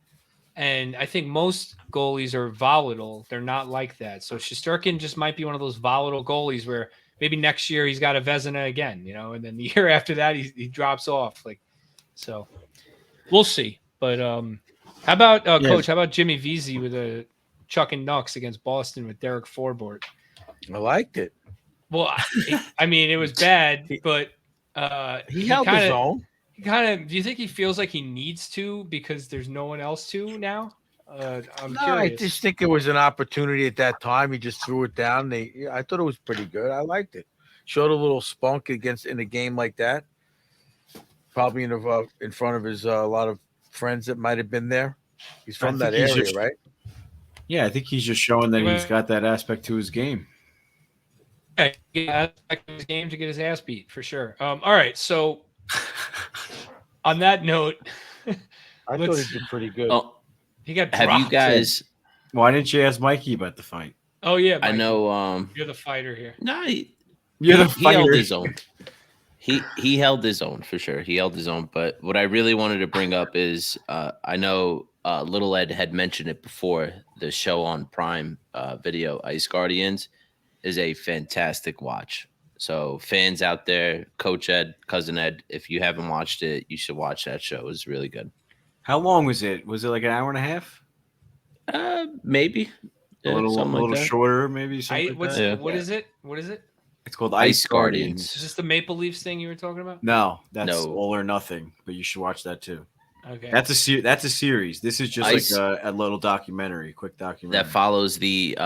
And I think most goalies are volatile. They're not like that. So Shesterkin just might be one of those volatile goalies where maybe next year he's got a Vezina again, and then the year after that he drops off. So we'll see. But how about Coach? How about Jimmy Vesey with a Chuck and Nux against Boston with Derek Forbort? I liked it. Well, I mean, it was bad, but he held his own. Do you think he feels like he needs to because there's no one else to now? I'm curious. I just think it was an opportunity at that time. He just threw it down. I thought it was pretty good. I liked it. Showed a little spunk in a game like that. Probably in front of his a lot of friends that might have been there. He's from that area, right? Yeah, I think he's just showing that he's got that aspect to his game. Yeah, his game to get his ass beat for sure. All right, so on that note, I thought he did pretty good. Oh, he got have dropped. You guys? Why didn't you ask Mikey about the fight? Oh yeah, Mikey. I know. You're the fighter here. No, you're the fighter. He held his own. He held his own for sure. He held his own. But what I really wanted to bring up is I know Little Ed had mentioned it before. The show on Prime Video, Ice Guardians, is a fantastic watch. So fans out there, Coach Ed, Cousin Ed, if you haven't watched it, you should watch that show. It's really good. How long was it? Was it like an hour and a half? Maybe. A little shorter, maybe. What is it? What is it? It's called Ice Guardians. Is this the Maple Leafs thing you were talking about? No, that's All or Nothing. But you should watch that too. Okay, that's a series. This is just like a little documentary, quick documentary that follows the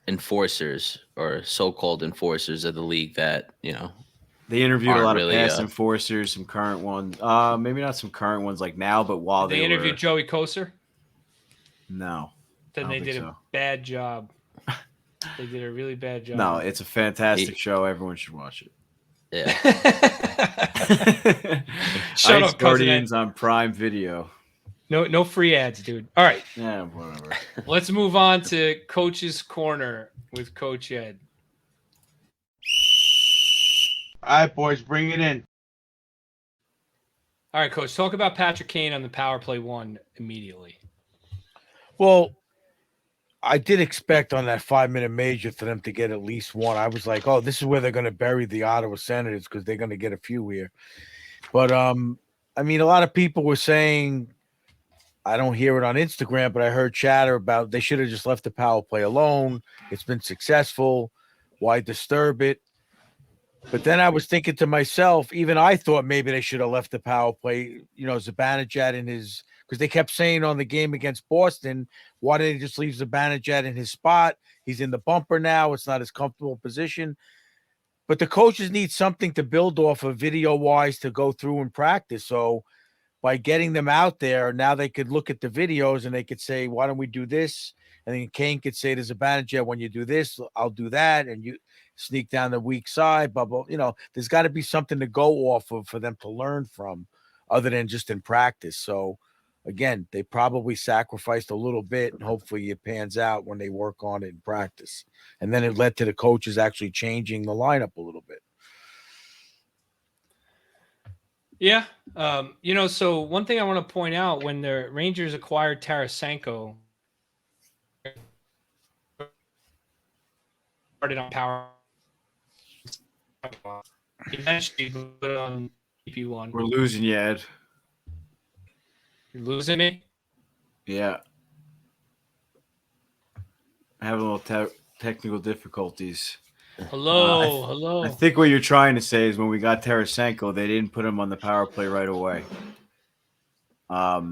enforcers or so-called enforcers of the league. That they interviewed a lot of past enforcers, some current ones. Maybe not some current ones like now, but while they interviewed Joey Koser. No, then they did a bad job. They did a really bad job. No, it's a fantastic show. Everyone should watch it. Yeah. Shut Ice up, Guardians on Prime Video. No free ads, dude. All right. Yeah, whatever. Let's move on to Coach's Corner with Coach Ed. All right, boys, bring it in. All right, Coach. Talk about Patrick Kane on the power play one immediately. Well, I did expect on that 5-minute major for them to get at least one. I was like, oh, this is where they're going to bury the Ottawa Senators because they're going to get a few here. But, I mean, a lot of people were saying, I don't hear it on Instagram, but I heard chatter about they should have just left the power play alone. It's been successful. Why disturb it? But then I was thinking to myself, even I thought maybe they should have left the power play, Zibanejad in his – because they kept saying on the game against Boston, why did they just leave Zibanejad in his spot? He's in the bumper now. It's not his comfortable position. But the coaches need something to build off of video-wise to go through and practice. So by getting them out there, now they could look at the videos and they could say, why don't we do this? And then Kane could say to Zibanejad, when you do this, I'll do that. And you sneak down the weak side, blah, blah. There's got to be something to go off of for them to learn from other than just in practice. So, again, they probably sacrificed a little bit, and hopefully it pans out when they work on it in practice. And then it led to the coaches actually changing the lineup a little bit. Yeah. So one thing I want to point out, when the Rangers acquired Tarasenko, started on power. Eventually put on PP1. We're losing you, Ed. You're losing me? Yeah. Having a little technical difficulties. Hello. I think what you're trying to say is when we got Tarasenko, they didn't put him on the power play right away. I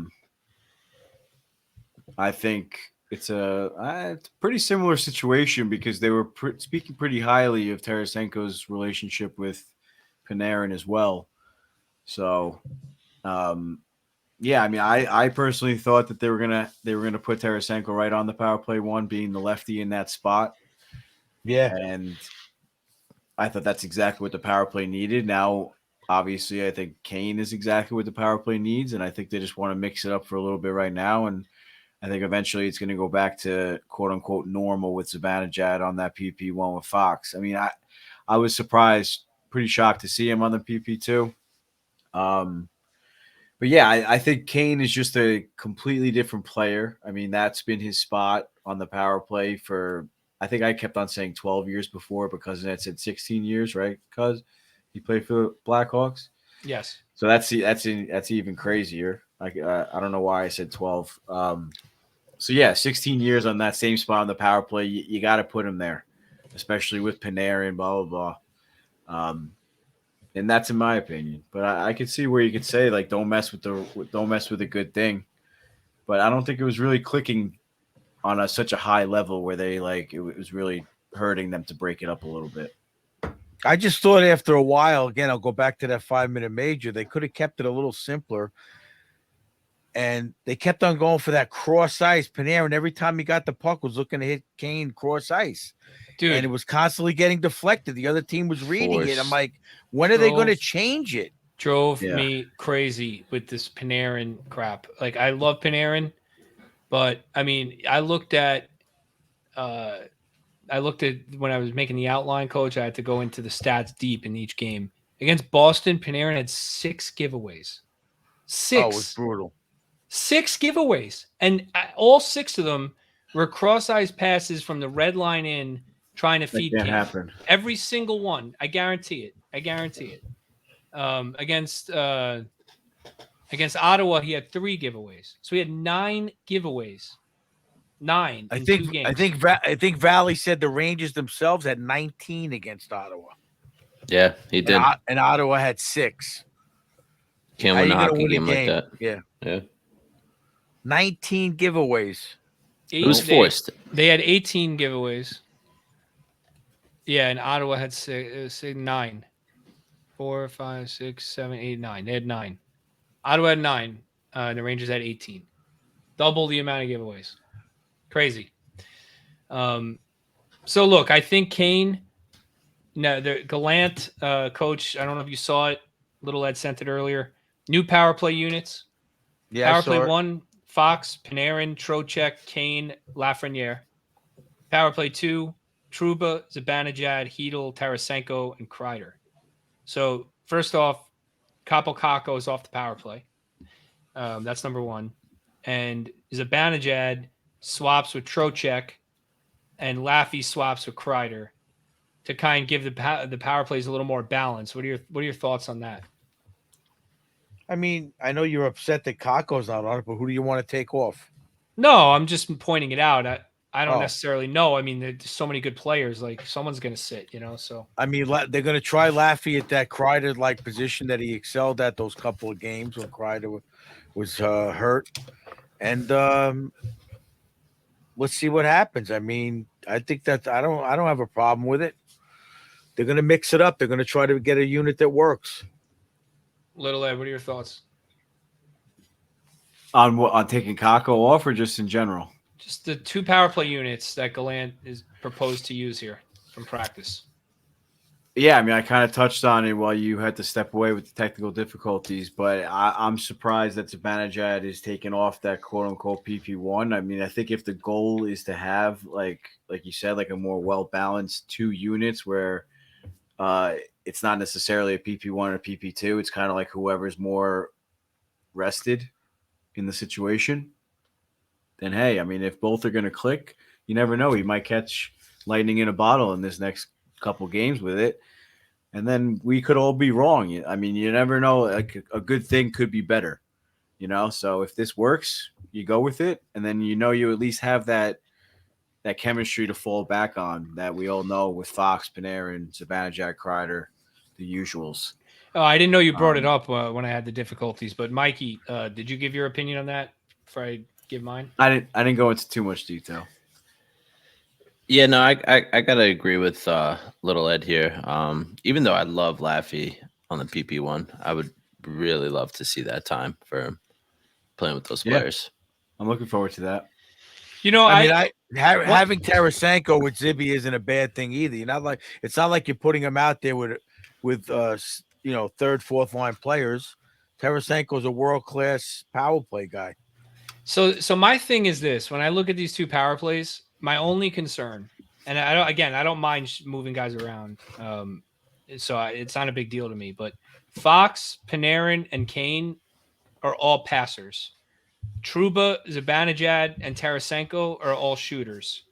think it's a pretty similar situation because they were speaking pretty highly of Tarasenko's relationship with Panarin as well. So, Yeah, I mean, I personally thought that they were gonna put Tarasenko right on the power play one, being the lefty in that spot. Yeah. And I thought that's exactly what the power play needed. Now, obviously, I think Kane is exactly what the power play needs, and I think they just want to mix it up for a little bit right now. And I think eventually it's going to go back to quote unquote normal with Zibanejad on that PP one with Fox. I mean, I was surprised, pretty shocked to see him on the PP two. But yeah, I think Kane is just a completely different player. I mean, that's been his spot on the power play for, I think I kept on saying 12 years before because that said 16 years, right? Because he played for the Blackhawks. Yes. So that's even crazier. I don't know why I said 12. So yeah, 16 years on that same spot on the power play. You got to put him there, especially with Panarin, blah blah blah. And that's in my opinion. But I could see where you could say like don't mess with a good thing. But I don't think it was really clicking on such a high level where they like it was really hurting them to break it up a little bit. I just thought after a while, again, I'll go back to that 5-minute major. They could have kept it a little simpler. And they kept on going for that cross ice. Panarin, every time he got the puck, was looking to hit Kane cross ice. Dude. And it was constantly getting deflected. The other team was reading it. I'm like, when are they going to change it? Drove me crazy with this Panarin crap. Like, I love Panarin, but I mean, I looked at when I was making the outline, coach, I had to go into the stats deep in each game. Against Boston, Panarin had 6 giveaways. 6. Oh, it was brutal. 6 giveaways. And all 6 of them were cross-ice passes from the red line in trying to feed Kane. Happen. Every single one. I guarantee it. Against Ottawa, he had 3 giveaways. So he had 9 giveaways. 9 in 2 games. I think Valley said the Rangers themselves had 19 against Ottawa. Yeah, he did. And Ottawa had 6. Can't win a hockey game like that. Yeah. 19 giveaways. It was forced. They had 18 giveaways. Yeah, and Ottawa had 9. 4, 5, 6, 7, 8, 9. They had 9. Ottawa had 9. And the Rangers had 18. Double the amount of giveaways. Crazy. So look, I think Kane. No, the Gallant coach. I don't know if you saw it. Little Ed sent it earlier. New power play units. Yeah, power play 1: Fox, Panarin, Trocheck, Kane, Lafreniere. Power play 2: Trouba, Zibanejad, Hedl, Tarasenko, and Kreider. So first off, Kakko is off the power play. That's number 1. And Zibanejad swaps with Trocheck, and Laffy swaps with Kreider to kind of give the power plays a little more balance. What are your thoughts on that? I mean, I know you're upset that Kakko's not on it, but who do you want to take off? No, I'm just pointing it out. I don't necessarily know. I mean, there's so many good players. Like, someone's going to sit, So I mean, they're going to try Laffy at that Kreider-like position that he excelled at those couple of games when Kreider was hurt. And let's see what happens. I mean, I think that I don't have a problem with it. They're going to mix it up. They're going to try to get a unit that works. Little Ed, what are your thoughts? On taking Kakko off or just in general? Just the 2 power play units that Gallant is proposed to use here from practice. Yeah, I mean, I kind of touched on it while you had to step away with the technical difficulties, but I'm surprised that Zibanejad is taking off that quote-unquote PP1. I mean, I think if the goal is to have, like you said, like a more well-balanced 2 units where it's not necessarily a PP1 or PP2, it's kind of like whoever's more rested in the situation, then hey, I mean, if both are going to click, you never know. He might catch lightning in a bottle in this next couple games with it, and then we could all be wrong. I mean, you never know. Like, a good thing could be better, So if this works, you go with it, and then you at least have that chemistry to fall back on that we all know with Fox, Panarin, Zibanejad, Kreider, the usuals. Oh, I didn't know you brought it up when I had the difficulties, but Mikey, did you give your opinion on that before I give mine? I didn't go into too much detail. Yeah, no, I gotta agree with Little Ed here. Even though I love Laffy on the PP1, I would really love to see that time for him. playing with those Yeah. players. I'm looking forward to that. You know, having Tarasenko with Zibby isn't a bad thing either. It's not like you're putting him out there with third, fourth line players. Tarasenko's a world class power play guy. So my thing is this: when I look at these two power plays, my only concern, and I don't mind moving guys around, so it's not a big deal to me. But Fox, Panarin, and Kane are all passers. Trouba, Zibanejad, and Tarasenko are all shooters.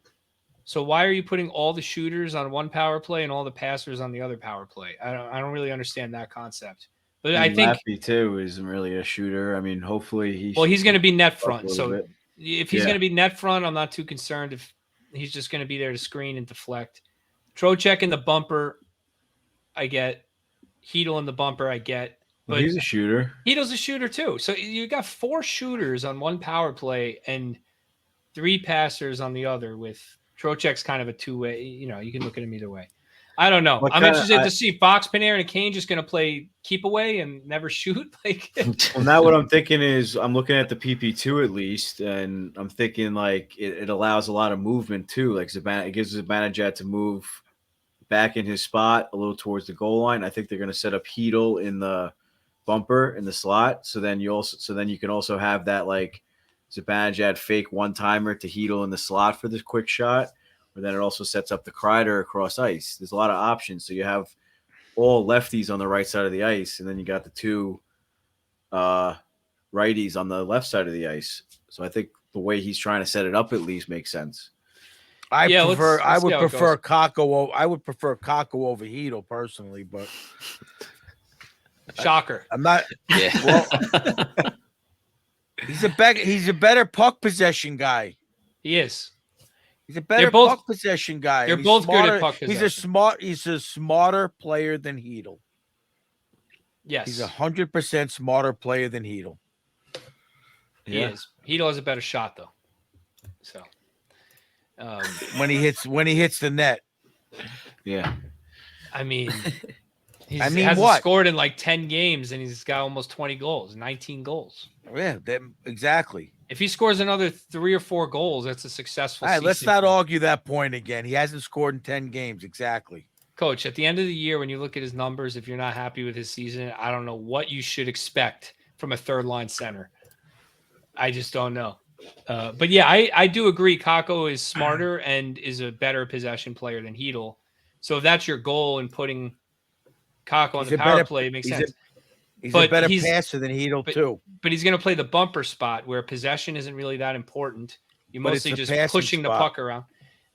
So why are you putting all the shooters on one power play and all the passers on the other power play? I don't really understand that concept. But And I think Lappy too isn't really a shooter. I mean, hopefully he's going to be net front. So bit. if he's going to be net front, I'm not too concerned. If he's just going to be there to screen and deflect. Trocheck in the bumper, I get. Hedl in the bumper, I get. But But he's a shooter. Hedl's a shooter too. So you got 4 shooters on one power play and 3 passers on the other. With Trocheck's kind of a two-way. You can look at him either way. I don't know. I'm interested to see Fox, Panarin, and Kane just going to play keep away and never shoot. Well, now what I'm thinking is I'm looking at the PP2 at least, and I'm thinking like it allows a lot of movement too. Like it gives Zibanejad to move back in his spot a little towards the goal line. I think they're going to set up Hedl in the bumper in the slot. So then you can also have that like Zibanejad fake one-timer to Hedl in the slot for this quick shot. But then it also sets up the Kreider across ice. There's a lot of options. So you have all lefties on the right side of the ice, and then you got the 2 righties on the left side of the ice. So I think the way he's trying to set it up at least makes sense. I would prefer Kakko. I would prefer Kakko over Hedl personally, but shocker. I'm not. Yeah. Well, he's a better puck possession guy. He is. He's a better puck possession guy. They're both good at puck possession. He's a smarter player than Hedl. Yes. He's 100% smarter player than Hedl. He is. Hedl has a better shot though. So when he hits the net. Yeah. I mean he hasn't hasn't scored in like 10 games and he's got almost 20 goals, 19 goals. Yeah, exactly. If he scores another 3 or 4 goals, that's a successful season. Let's not argue that point again. He hasn't scored in 10 games. Exactly. Coach, at the end of the year, when you look at his numbers, if you're not happy with his season, I don't know what you should expect from a third-line center. I just don't know. But yeah, I do agree. Kakko is smarter and is a better possession player than Hedl. So if that's your goal in putting Kakko on the power play, it makes sense. He's a better passer than Hedl too. But he's going to play the bumper spot where possession isn't really that important. You're mostly just pushing the puck around.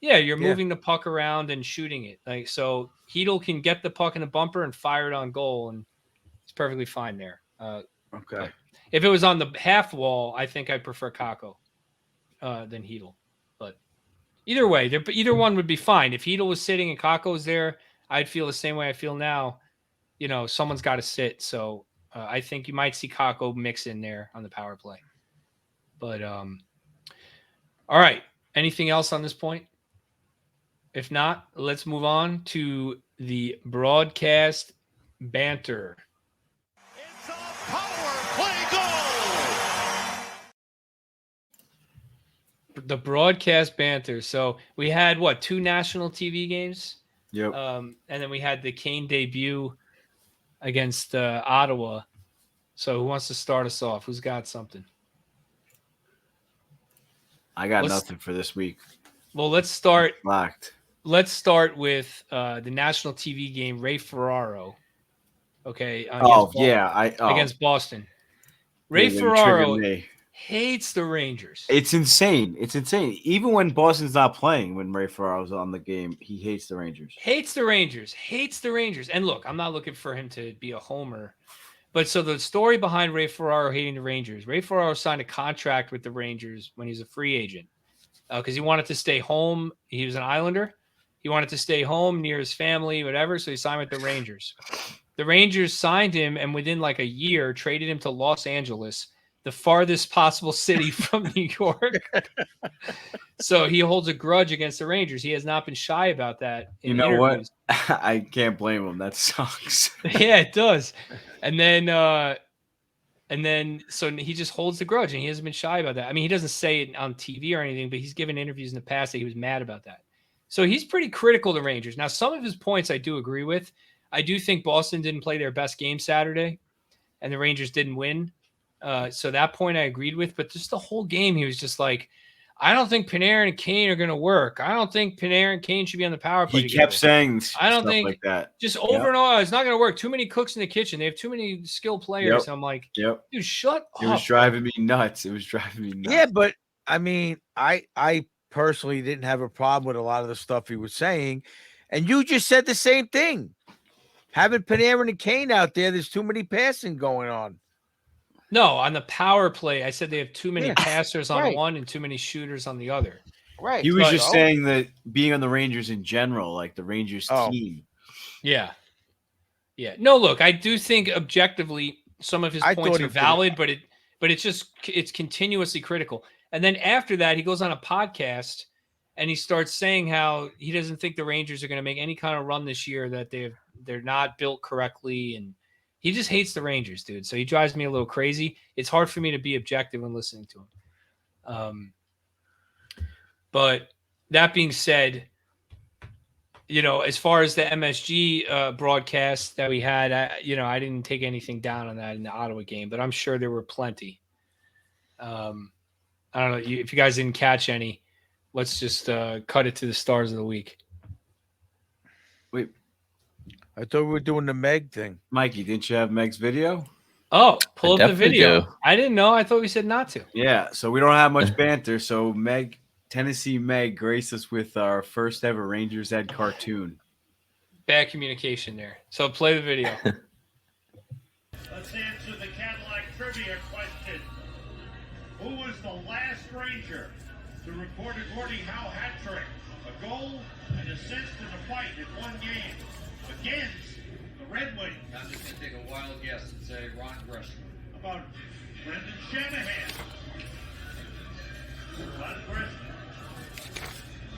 Yeah, you're moving the puck around and shooting it. Like so, Hedl can get the puck in the bumper and fire it on goal, and it's perfectly fine there. Okay. If it was on the half wall, I think I'd prefer Kakko than Hedl. But either way, either one would be fine. If Hedl was sitting and Kakko was there, I'd feel the same way I feel now. Someone's got to sit. So I think you might see Kakko mix in there on the power play. But all right. Anything else on this point? If not, let's move on to the broadcast banter. It's a power play goal. The broadcast banter. So we had 2 national TV games? Yep. And then we had the Kane debut against Ottawa. So who wants to start us off? Who's got something? I got nothing for this week. Well, let's start. Locked. Let's start with the national TV game, Ray Ferraro. Okay. Against Boston. Ray Ferraro hates the Rangers. It's insane. Even when Boston's not playing, when Ray Ferraro's on the game, he hates the Rangers. Hates the Rangers. And look, I'm not looking for him to be a homer. But so the story behind Ray Ferraro hating the Rangers, Ray Ferraro signed a contract with the Rangers when he's a free agent because he wanted to stay home. He was an Islander. He wanted to stay home near his family, whatever. So he signed with the Rangers. The Rangers signed him and within like a year traded him to Los Angeles, the farthest possible city from New York. So he holds a grudge against the Rangers. He has not been shy about that. You know interviews. What? I can't blame him. That sucks. Yeah, it does. And then And then so he just holds the grudge, and he hasn't been shy about that. I mean, he doesn't say it on TV or anything, but he's given interviews in the past that he was mad about that. So he's pretty critical to Rangers. Now, some of his points I do agree with. I do think Boston didn't play their best game Saturday, and the Rangers didn't win. So that point I agreed with, but just the whole game, he was just like, I don't think Panarin and Kane are going to work. I don't think Panarin and Kane should be on the power play He together. kept saying I don't stuff think like that. Just over and over, it's not going to work. Too many cooks in the kitchen. They have too many skilled players. Yep. I'm like, Yep. dude, shut It up. was driving me nuts. It was driving me nuts. Yeah, but I mean, I personally didn't have a problem with a lot of the stuff he was saying, and you just said the same thing. Having Panarin and Kane out there, there's too many passing going on. No, on the power play, I said they have too many passers on right. one and too many shooters on the other. Right. He was But- just saying that being on the Rangers in general, like the Rangers team. Yeah. Yeah. No, look, I do think objectively some of his I points thought are he valid, but it's continuously critical. And then after that, he goes on a podcast and he starts saying how he doesn't think the Rangers are going to make any kind of run this year, that they're not built correctly, and he just hates the Rangers, dude. So he drives me a little crazy. It's hard for me to be objective when listening to him. But that being said, as far as the MSG broadcast that we had, I didn't take anything down on that in the Ottawa game, but I'm sure there were plenty. I don't know if you guys didn't catch any. Let's just cut it to the stars of the week. Wait, I thought we were doing the Meg thing. Mikey, didn't you have Meg's video? Oh, pull up the definitely video. do. I didn't know. I thought we said not to. Yeah, so we don't have much banter. So Tennessee Meg graced us with our first ever Rangers Ed cartoon. Bad communication there. So play the video. Let's answer the Cadillac trivia question. Who was the last Ranger to record a Gordie Howe hat trick? A goal, an assist, and a fight in one game against the Red Wings. I'm just going to take a wild guess and say Ron Gresham. About Brendan Shanahan. Ron Gresham.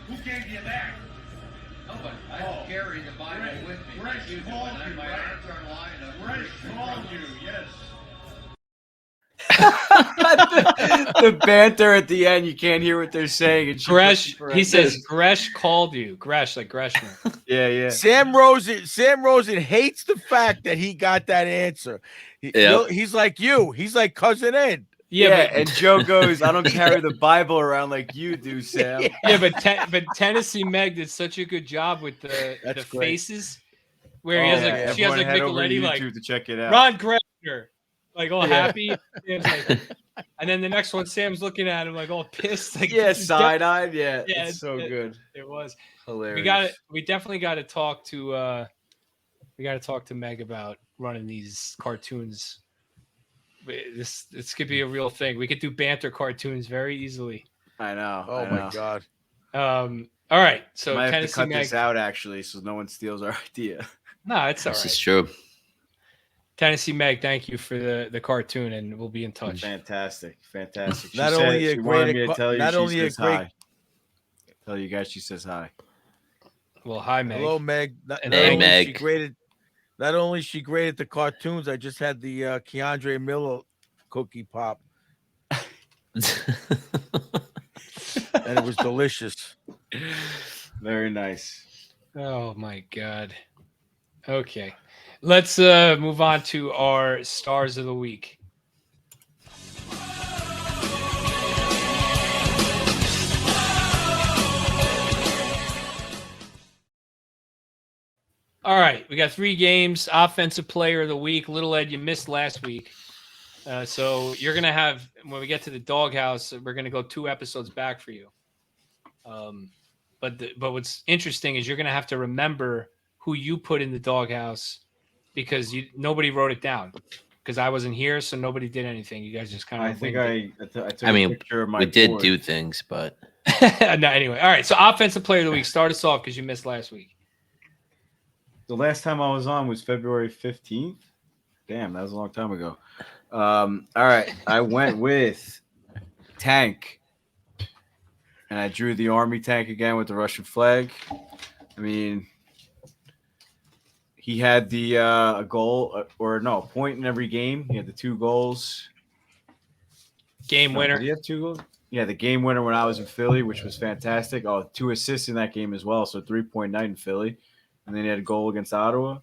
Who gave you that? Nobody. I have Gary in the Bible with me. Greg You do, called and I you, might right? answer in line. Greg called you, yes. The banter at the end, you can't hear what they're saying. And Gresh, he says Gresh called you. Gresh, like Greshner. Yeah. Sam Rosen hates the fact that he got that answer. He's like you. He's like cousin Ed. Yeah, and Joe goes, I don't carry the Bible around like you do, Sam. Yeah, but Tennessee Meg did such a good job with the That's great. faces, where he has she has Everyone like head over to Nicoletti, YouTube like to check it out. Ron Greshner, like all happy. Sam's like, and then the next one, Sam's looking at him like all pissed. Like, Side-eyed. Yeah, Yeah, it's so good. It was Hilarious. We definitely got to talk to. We got to talk to Meg about running these cartoons. This could be a real thing. We could do banter cartoons very easily. I know. Oh my God. All right. So Might have to Tennessee cut Meg. this out actually, so no one steals our idea. No, it's all This is right. true. Tennessee Meg, thank you for the cartoon, and we'll be in touch. Fantastic. She Not said only a she wanted me great- to tell you not she only a says great- hi. Tell you guys she says hi. Well, hi Meg. Hello, Meg. And Hey, only Meg. Not only she graded the cartoons, I just had the Keandre Miller cookie pop, and it was delicious. Very nice. Oh my God. Okay, let's move on to our stars of the week. All right, we got 3 games. Offensive player of the week. Little Ed, you missed last week. So you're going to have, when we get to the doghouse, we're going to go 2 episodes back for you. But what's interesting is you're going to have to remember who you put in the doghouse, because nobody wrote it down, because I wasn't here, so nobody did anything. You guys just kind of. I think I took I mean, a picture of my we did board. do things, but No, anyway. All right. So offensive player of the week. Start us off because you missed last week. The last time I was on was February 15th. Damn, that was a long time ago. All right. I went with Tank. And I drew the Army tank again with the Russian flag. I mean, he had the a goal a point in every game. He had the 2 goals. Game winner. Did he have 2 goals? Yeah, the game winner when I was in Philly, which was fantastic. 2 assists in that game as well, so 3.9 in Philly. And then he had a goal against Ottawa.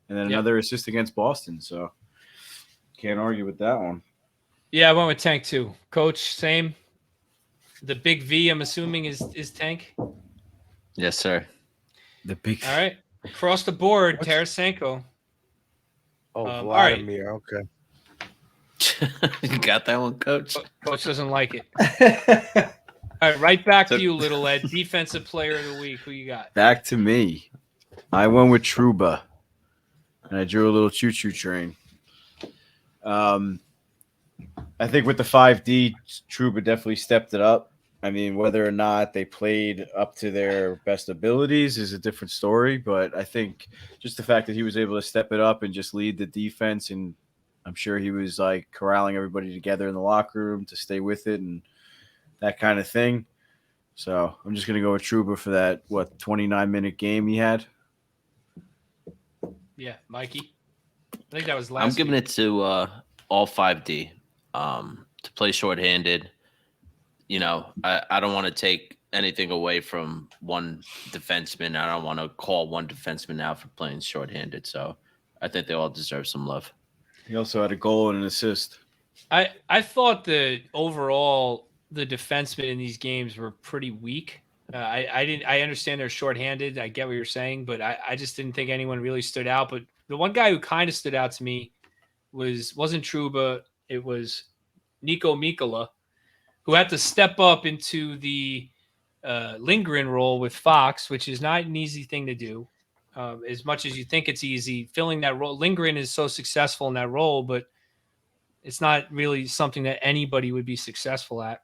And then another assist against Boston. So can't argue with that one. Yeah, I went with Tank too. Coach, same. The big V, I'm assuming, is Tank. Yes, sir. The big. All right. Across the board, Tarasenko. Oh, all right. Vladimir. Okay. You got that one, Coach? Coach doesn't like it. All right, right back to you, Little Ed. Defensive player of the week. Who you got? Back to me. I went with Trouba. And I drew a little choo-choo train. I think with the 5D, Trouba definitely stepped it up. I mean, whether or not they played up to their best abilities is a different story. But I think just the fact that he was able to step it up and just lead the defense, and I'm sure he was like corralling everybody together in the locker room to stay with it and that kind of thing. So I'm just going to go with Trouba for that, 29-minute game he had. Yeah, Mikey. I think that was last I'm giving week. it to all 5D to play shorthanded. You know, I don't want to take anything away from one defenseman. I don't want to call one defenseman out for playing shorthanded. So I think they all deserve some love. He also had a goal and an assist. I thought that overall the defensemen in these games were pretty weak. I understand they're shorthanded. I get what you're saying, but I just didn't think anyone really stood out. But the one guy who kind of stood out to me wasn't Trouba. It was Nico Mikkola, who had to step up into the Lindgren role with Fox, which is not an easy thing to do. As much as you think it's easy, filling that role. Lindgren is so successful in that role, but it's not really something that anybody would be successful at.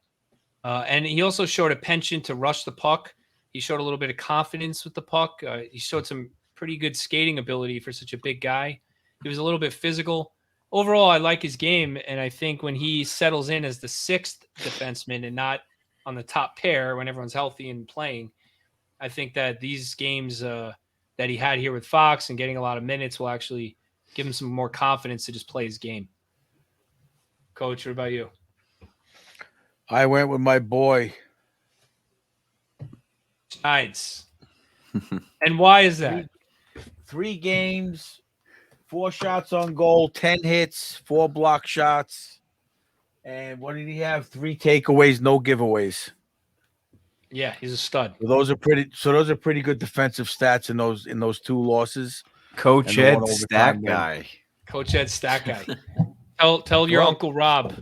And he also showed a penchant to rush the puck. He showed a little bit of confidence with the puck. He showed some pretty good skating ability for such a big guy. He was a little bit physical. Overall, I like his game, and I think when he settles in as the 6th defenseman and not on the top pair when everyone's healthy and playing, I think that these games that he had here with Fox and getting a lot of minutes will actually give him some more confidence to just play his game. Coach, what about you? I went with my boy. Nice. And why is that? 3 games, 4 shots on goal, 10 hits, 4 block shots. And what did he have? 3 takeaways, no giveaways. Yeah, he's a stud. So those are pretty good defensive stats in those 2 losses. Coach And the Ed one Stat overtime Guy. Coach Ed Stat Guy. Tell your Uncle Rob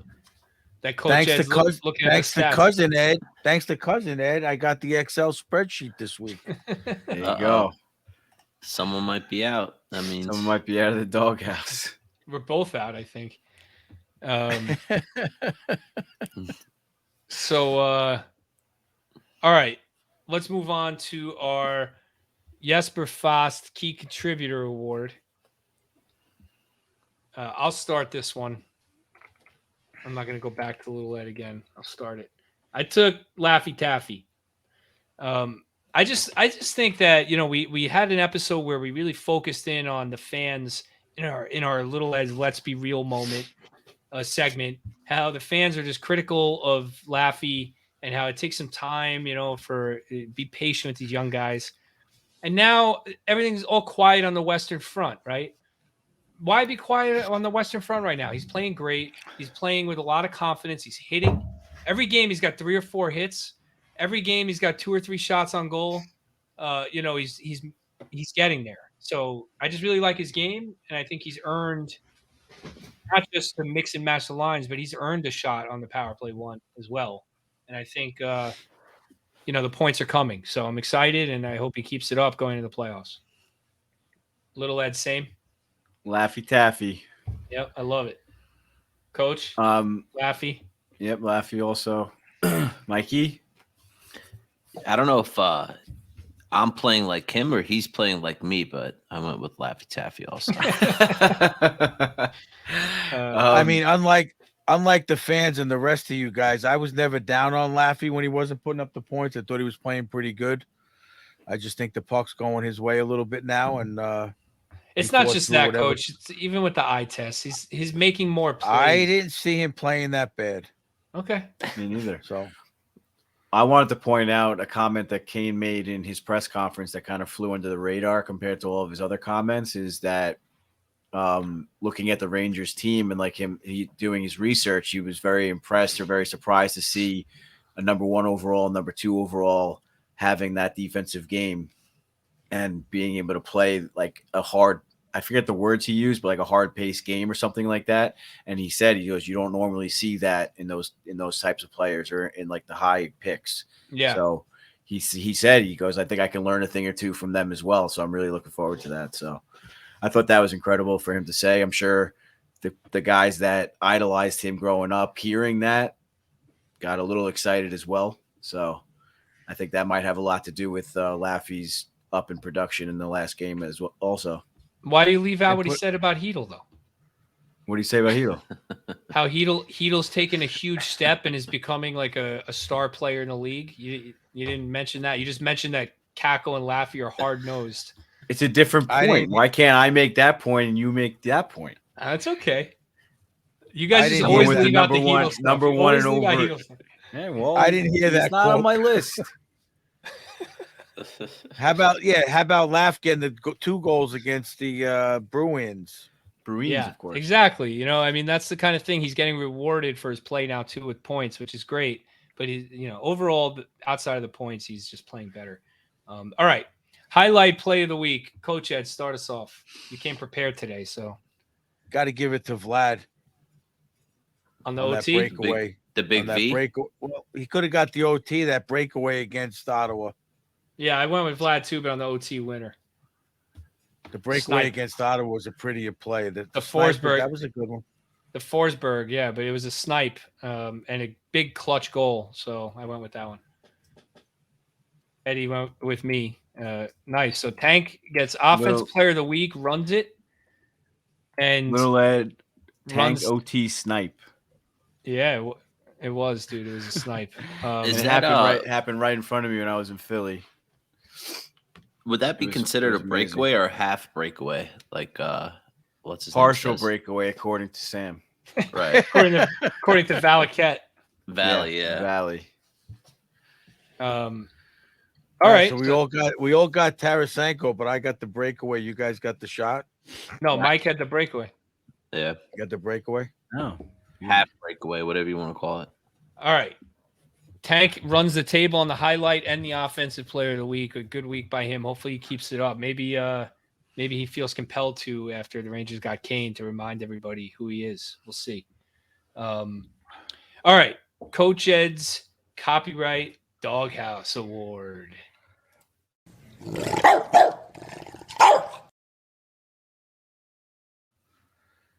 that Coach Ed's looking at the stats. Thanks to cousin Ed, I got the Excel spreadsheet this week. There you go. Someone might be out. That means Someone might be out of the doghouse. We're both out, I think. So, all right, let's move on to our Jesper Fast Key Contributor Award. I'll start this one. I'm not going to go back to Little Ed again. I'll start it. I took Laffy Taffy. I just think that, you know, we had an episode where we really focused in on the fans in our Little Ed's Let's Be Real moment segment, how the fans are just critical of Laffy and how it takes some time, you know, be patient with these young guys. And now everything's all quiet on the Western Front, right? Why be quiet on the Western Front right now? He's playing great. He's playing with a lot of confidence. He's hitting. Every game he's got 3 or 4 hits. Every game he's got 2 or 3 shots on goal. You know, he's getting there. So I just really like his game, and I think he's earned not just to mix and match the lines, but he's earned a shot on the power play one as well. And I think you know, the points are coming. So I'm excited, and I hope he keeps it up going into the playoffs. Little Ed, same. Laffy Taffy. Yep, I love it. Coach, Laffy. Yep, Laffy also. Mikey? I don't know if I'm playing like him or he's playing like me, but I went with Laffy Taffy also. I mean, unlike the fans and the rest of you guys, I was never down on Laffy when he wasn't putting up the points. I thought he was playing pretty good. I just think the puck's going his way a little bit now, and It's He not fought just through that, whatever. Coach. It's even with the eye test, he's making more I plays. didn't see him playing that bad. Okay. Me neither. So I wanted to point out a comment that Kane made in his press conference that kind of flew under the radar compared to all of his other comments is that looking at the Rangers team and like he doing his research, he was very impressed or very surprised to see a number 1 overall, number 2 overall having that defensive game and being able to play like a hard, I forget the words he used, but like a hard paced game or something like that. And he goes, you don't normally see that in those types of players or in like the high picks. Yeah. So he said, he goes, I think I can learn a thing or two from them as well. So I'm really looking forward to that. So I thought that was incredible for him to say. I'm sure the guys that idolized him growing up, hearing that, got a little excited as well. So I think that might have a lot to do with Laffy's up in production in the last game as well. Also, Why do you leave out what he said about Hedl, though? what do you say about Hedl? How Hedl's taken a huge step and is becoming like a star player in the league. You didn't mention that. You just mentioned that Cackle and Laffy are hard nosed. It's a different point. Why can't I make that point and you make that point? That's okay. You guys just always always with the leave out the number one- Hedl stuff. number You one always and leave out over. Hedl stuff. Yeah, well, I didn't hear that It's not quote. on my list. how about Laff getting the 2 goals against the Bruins? Bruins, of course. Exactly. You know, I mean, that's the kind of thing he's getting rewarded for his play now too with points, which is great. But he's, overall, outside of the points, he's just playing better. All right, highlight play of the week, Coach Ed, start us off. You came prepared today, so Got to give it to Vlad on the on OT. that breakaway. The big On that V. Well, he could have got the OT, that breakaway against Ottawa. Yeah, I went with Vlad too, but on the OT winner. The breakaway Snipe. against Ottawa was a prettier play. The Forsberg. sniper, that was a good one. The Forsberg, yeah, but it was a snipe and a big clutch goal, so I went with that one. Eddie went with me. Nice. So Tank gets offensive player of the week, runs it, and Little Ed, Tank runs. OT snipe. Yeah, it was, dude. It was a snipe. Is It that happened right in front of me when I was in Philly. Would that be considered a breakaway or a half breakaway? Like what's his Partial name says? breakaway, according to Sam. Right. according to Valaquette. Valley, yeah. Valley. All right. So we all got Tarasenko, but I got the breakaway. You guys got the shot. No, Mike had the breakaway. Yeah. You got the breakaway. Oh. Half breakaway, whatever you want to call it. All right. Tank runs the table on the highlight and the offensive player of the week. A good week by him. Hopefully he keeps it up. Maybe he feels compelled to after the Rangers got Kane to remind everybody who he is. We'll see. All right. Coach Ed's Copyright Doghouse Award.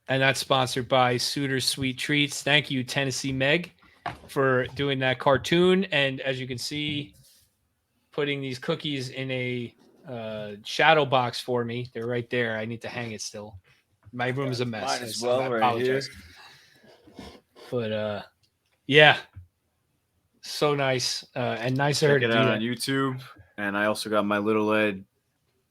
And that's sponsored by Suiter's Sweet Treats. Thank you, Tennessee Meg, for doing that cartoon. And as you can see, putting these cookies in a shadow box for me. They're right there. I need to hang it still. My room is a mess. Mine as so well, I right apologize. But yeah, so nice and nice of her Check to it do out that. on YouTube. And I also got my Little Ed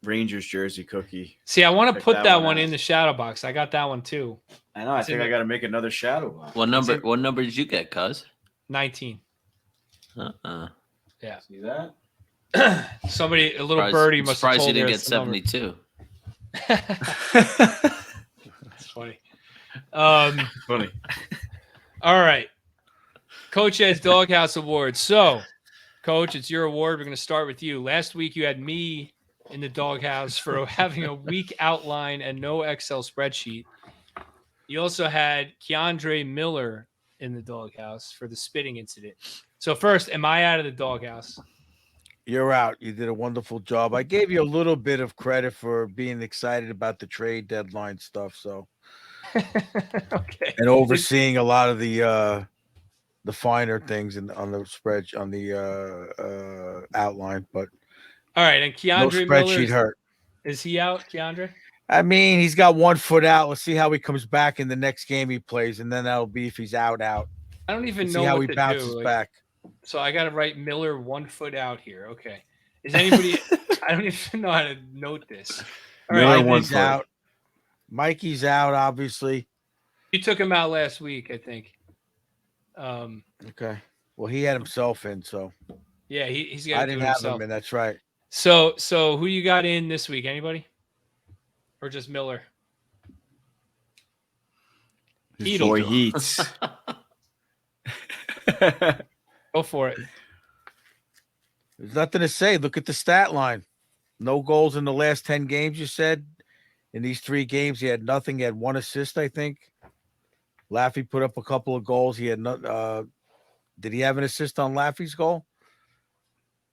Rangers jersey cookie. See, I want to Check put that one one out. in the shadow box. I got that one too. I know. I It's in think I the- got to make another shadow box. What number did you get, cuz? 19. See that? Somebody, a little birdie must have surprised told you didn't her get it's the number. 72. That's funny. Funny. All right. Coach Ed's Doghouse Award. So, Coach, it's your award. We're going to start with you. Last week, you had me in the doghouse for having a weak outline and no Excel spreadsheet. You also had Keandre Miller in the doghouse for the spitting incident. So, first, am I out of the doghouse? You're out. You did a wonderful job. I gave you a little bit of credit for being excited about the trade deadline stuff. So, Okay. and overseeing a lot of the finer things on the spread on the outline, but All right. And no Keandre spreadsheet Miller, hurt. is he out, Keandre? I mean, he's got 1 foot out. Let's see how he comes back in the next game he plays, and then that'll be if he's out. I don't even See know how what he to bounces do. Like, back. so I got to write Miller 1 foot out here. Okay. Is anybody? I don't even know how to note this. All Miller right. Biden one is foot. out. Mikey's out, obviously. You took him out last week, I think. Okay. Well, he had himself in, so Yeah, he's got I to do didn't it have himself. him in. That's right. So who you got in this week? Anybody? Or just Miller? Joy Heats. Go for it. There's nothing to say. Look at the stat line. No goals in the last 10 games, you said. In these 3 games, he had nothing. He had 1 assist, I think. Laffy put up a couple of goals. He had no. Did he have an assist on Laffy's goal?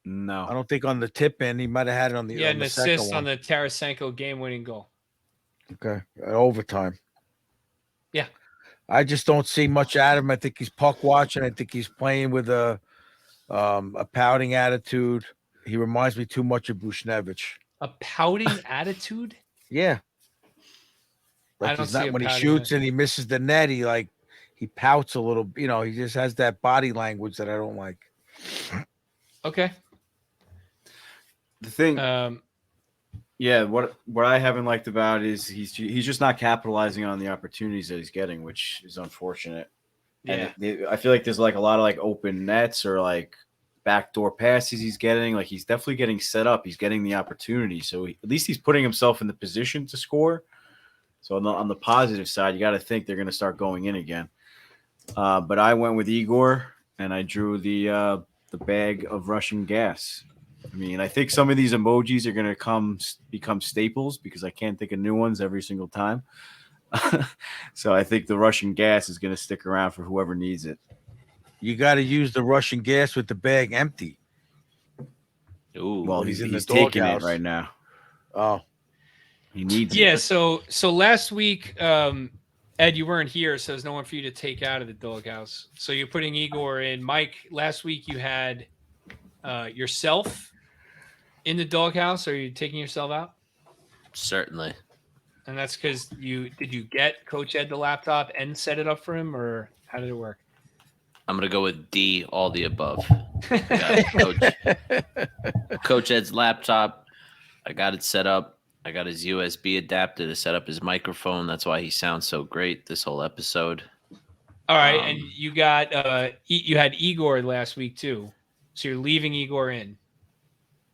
No. I don't think on the tip in. He might have had it on the. Yeah, on an the second assist one. on the Tarasenko game-winning goal. Okay, overtime. Yeah. I just don't see much out of him. I think he's puck watching. I think he's playing with a pouting attitude. He reminds me too much of Bushnevich. A pouting attitude? Yeah. I Like don't he's not see a when he pouting shoots and he misses the net, he pouts a little, he just has that body language that I don't like. Okay. The thing, what I haven't liked about it is he's just not capitalizing on the opportunities that he's getting, which is unfortunate. Yeah. And I feel like there's like a lot of like open nets or like backdoor passes he's getting. Like he's definitely getting set up. He's getting the opportunity. So at least he's putting himself in the position to score. So on the positive side, you got to think they're going to start going in again. But I went with Igor and I drew the bag of Russian gas. I mean, I think some of these emojis are going to become staples because I can't think of new ones every single time. So I think the Russian gas is going to stick around for whoever needs it. You got to use the Russian gas with the bag empty. Ooh, Well, he's he's in the taking doghouse. it right now. Oh, He needs it. Yeah, so last week, Ed, you weren't here, so there's no one for you to take out of the doghouse. So you're putting Igor in. Mike, last week you had yourself in the doghouse. Are you taking yourself out? certainly. And that's because did you get Coach Ed the laptop and set it up for him, or how did it work? I'm gonna go with D, all the above. I got Coach Ed's laptop. I got it set up. I got his USB adapter to set up his microphone. That's why he sounds so great this whole episode. All right, and you got you had Igor last week too, so you're leaving Igor in.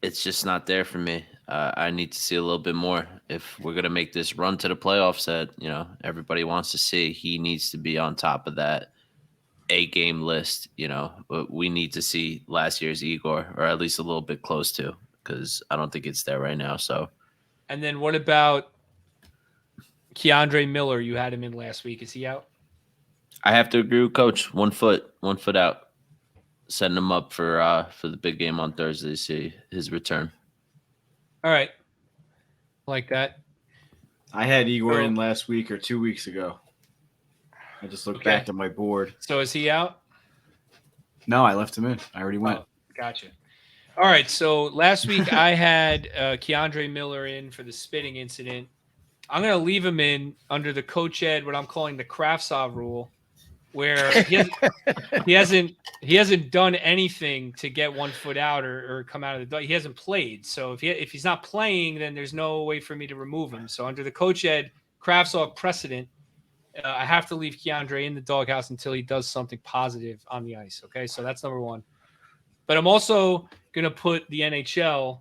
It's just not there for me. I need to see a little bit more. If we're gonna make this run to the playoffs that everybody wants to see, he needs to be on top of that A-game list. But we need to see last year's Igor, or at least a little bit close to, because I don't think it's there right now. So, and then what about Keandre Miller? You had him in last week. Is he out? I have to agree with Coach. 1 foot out, setting him up for the big game on Thursday to see his return. All right. Like that. I had Igor in last week or 2 weeks ago. I just looked back at my board. So is he out? No, I left him in. I already went. Oh, gotcha. All right. So last week I had Keandre Miller in for the spitting incident. I'm going to leave him in under the Coach Ed, what I'm calling the Kraftsov rule, where he hasn't done anything to get 1 foot out or come out of the dog. He hasn't played. So if he's not playing, then there's no way for me to remove him. So under the Coach Ed Kraftsov precedent, I have to leave Keandre in the doghouse until he does something positive on the ice. Okay, so that's number one. But I'm also going to put the NHL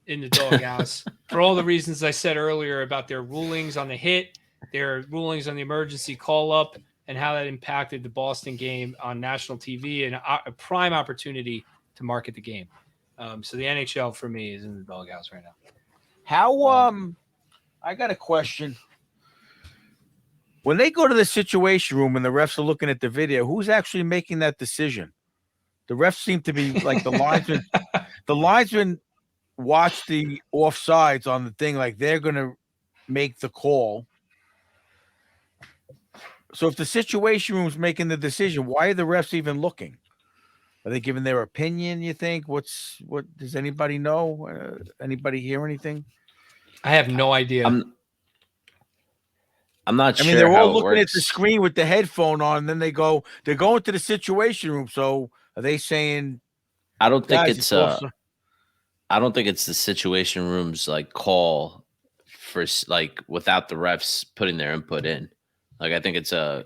in the doghouse for all the reasons I said earlier about their rulings on the hit, their rulings on the emergency call-up, and how that impacted the Boston game on national TV and a prime opportunity to market the game. So the NHL for me is in the doghouse right now. How I got a question. When they go to the situation room and the refs are looking at the video, who's actually making that decision? The refs seem to be like the linesmen. The linesmen watch the offsides on the thing like they're going to make the call. So if the situation room's making the decision, why are the refs even looking? Are they giving their opinion, you think? What does anybody know? Anybody hear anything? I have no idea. I'm not sure. I mean, they're all looking works. at the screen with the headphone on, and then they're going to the situation room. So are they saying I don't think guys, it's I don't think it's the situation room's like call for like without the refs putting their input in. Like I think it's a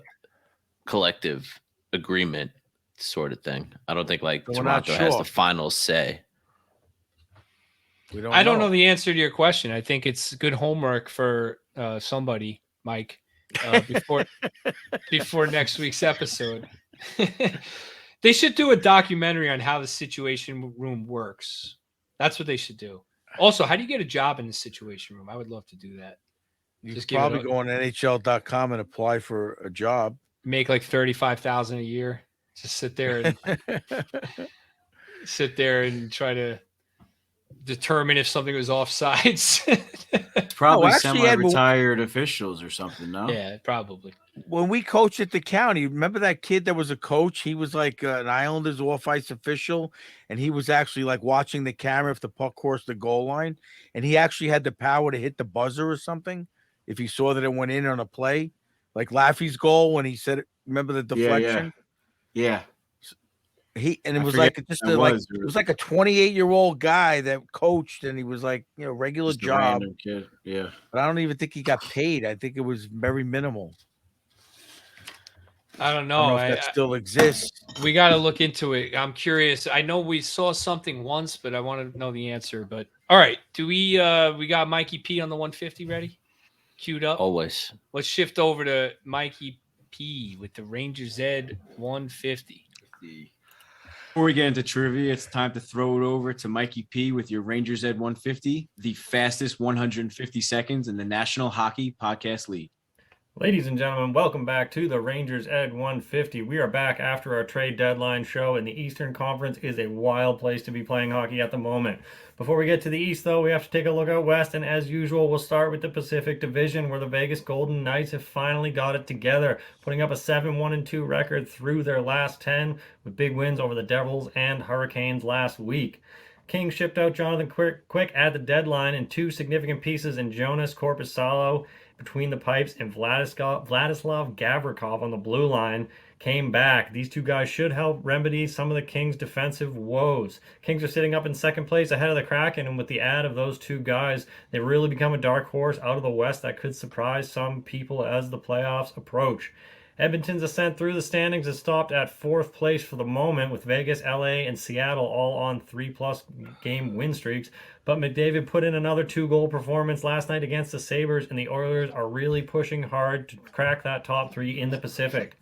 collective agreement sort of thing. I don't think like We're not Toronto has sure. the final say. I don't know the answer to your question. I think it's good homework for somebody, Mike, before next week's episode. They should do a documentary on how the situation room works. That's what they should do. Also, how do you get a job in the situation room? I would love to do that. You Just could probably go on NHL.com and apply for a job. Make like $35,000 a year. Just sit there and try to determine if something was offsides. Probably semi-retired officials or something, no? Yeah, probably. When we coached at the county, remember that kid that was a coach? He was like an Islanders off-ice official, and he was actually like watching the camera if the puck crossed the goal line, and he actually had the power to hit the buzzer or something if he saw that it went in on a play, like Laffy's goal when he said, "Remember the deflection?" Yeah. It was like it was like a 28-year-old guy that coached, and he was like, regular Just a job. random kid. Yeah. But I don't even think he got paid. I think it was very minimal. I don't know. If that still exists. We got to look into it. I'm curious. I know we saw something once, but I want to know the answer. But all right, do we got Mikey P on the 150 ready? Queued up? Always. Let's shift over to Mikey P with the Rangers Ed 150. Before we get into trivia, it's time to throw it over to Mikey P with your Rangers Ed 150, the fastest 150 seconds in the National Hockey Podcast League. Ladies and gentlemen, welcome back to the Rangers Ed 150. We are back after our trade deadline show, and the Eastern Conference is a wild place to be playing hockey at the moment. Before we get to the East, though, we have to take a look out West, and as usual, we'll start with the Pacific Division, where the Vegas Golden Knights have finally got it together, putting up a 7-1-2 record through their last 10, with big wins over the Devils and Hurricanes last week. Kings shipped out Jonathan Quick at the deadline and two significant pieces in Jonas Korpisalo between the pipes and Vladislav Gavrikov on the blue line came back. These two guys should help remedy some of the Kings' defensive woes. Kings are sitting up in second place ahead of the Kraken, and with the add of those two guys, they really become a dark horse out of the West that could surprise some people as the playoffs approach. Edmonton's ascent through the standings has stopped at fourth place for the moment, with Vegas, LA, and Seattle all on 3+ game win streaks. But McDavid put in another 2-goal performance last night against the Sabres, and the Oilers are really pushing hard to crack that top 3 in the Pacific.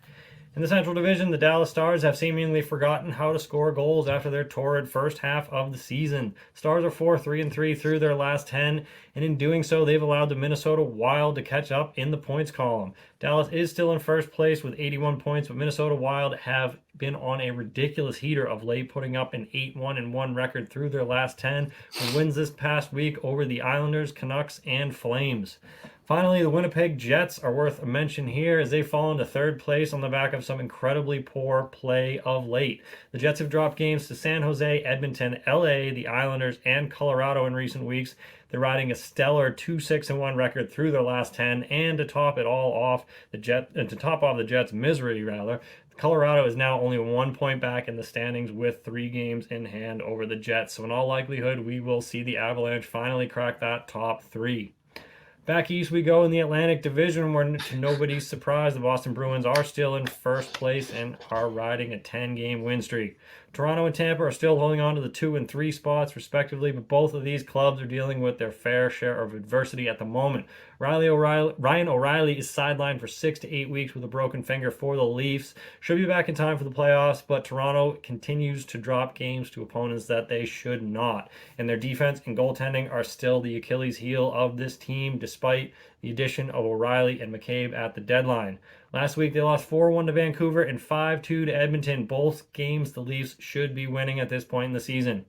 In the Central Division, the Dallas Stars have seemingly forgotten how to score goals after their torrid first half of the season. Stars are 4-3-3 through their last 10, and in doing so, they've allowed the Minnesota Wild to catch up in the points column. Dallas is still in first place with 81 points, but Minnesota Wild have been on a ridiculous heater of late, putting up an 8-1-1 record through their last 10, with wins this past week over the Islanders, Canucks, and Flames. Finally, the Winnipeg Jets are worth a mention here as they fall into third place on the back of some incredibly poor play of late. The Jets have dropped games to San Jose, Edmonton, LA, the Islanders, and Colorado in recent weeks. They're riding a stellar 2-6-1 record through their last 10, and to top it all off, the Jets' misery, Colorado is now only 1 point back in the standings with 3 games in hand over the Jets. So in all likelihood, we will see the Avalanche finally crack that top 3. Back east we go in the Atlantic Division, where to nobody's surprise, the Boston Bruins are still in first place and are riding a 10-game win streak. Toronto and Tampa are still holding on to the 2 and 3 spots, respectively, but both of these clubs are dealing with their fair share of adversity at the moment. Ryan O'Reilly is sidelined for 6 to 8 weeks with a broken finger for the Leafs. Should be back in time for the playoffs, but Toronto continues to drop games to opponents that they should not. And their defense and goaltending are still the Achilles heel of this team, despite the addition of O'Reilly and McCabe at the deadline. Last week, they lost 4-1 to Vancouver and 5-2 to Edmonton. Both games the Leafs should be winning at this point in the season.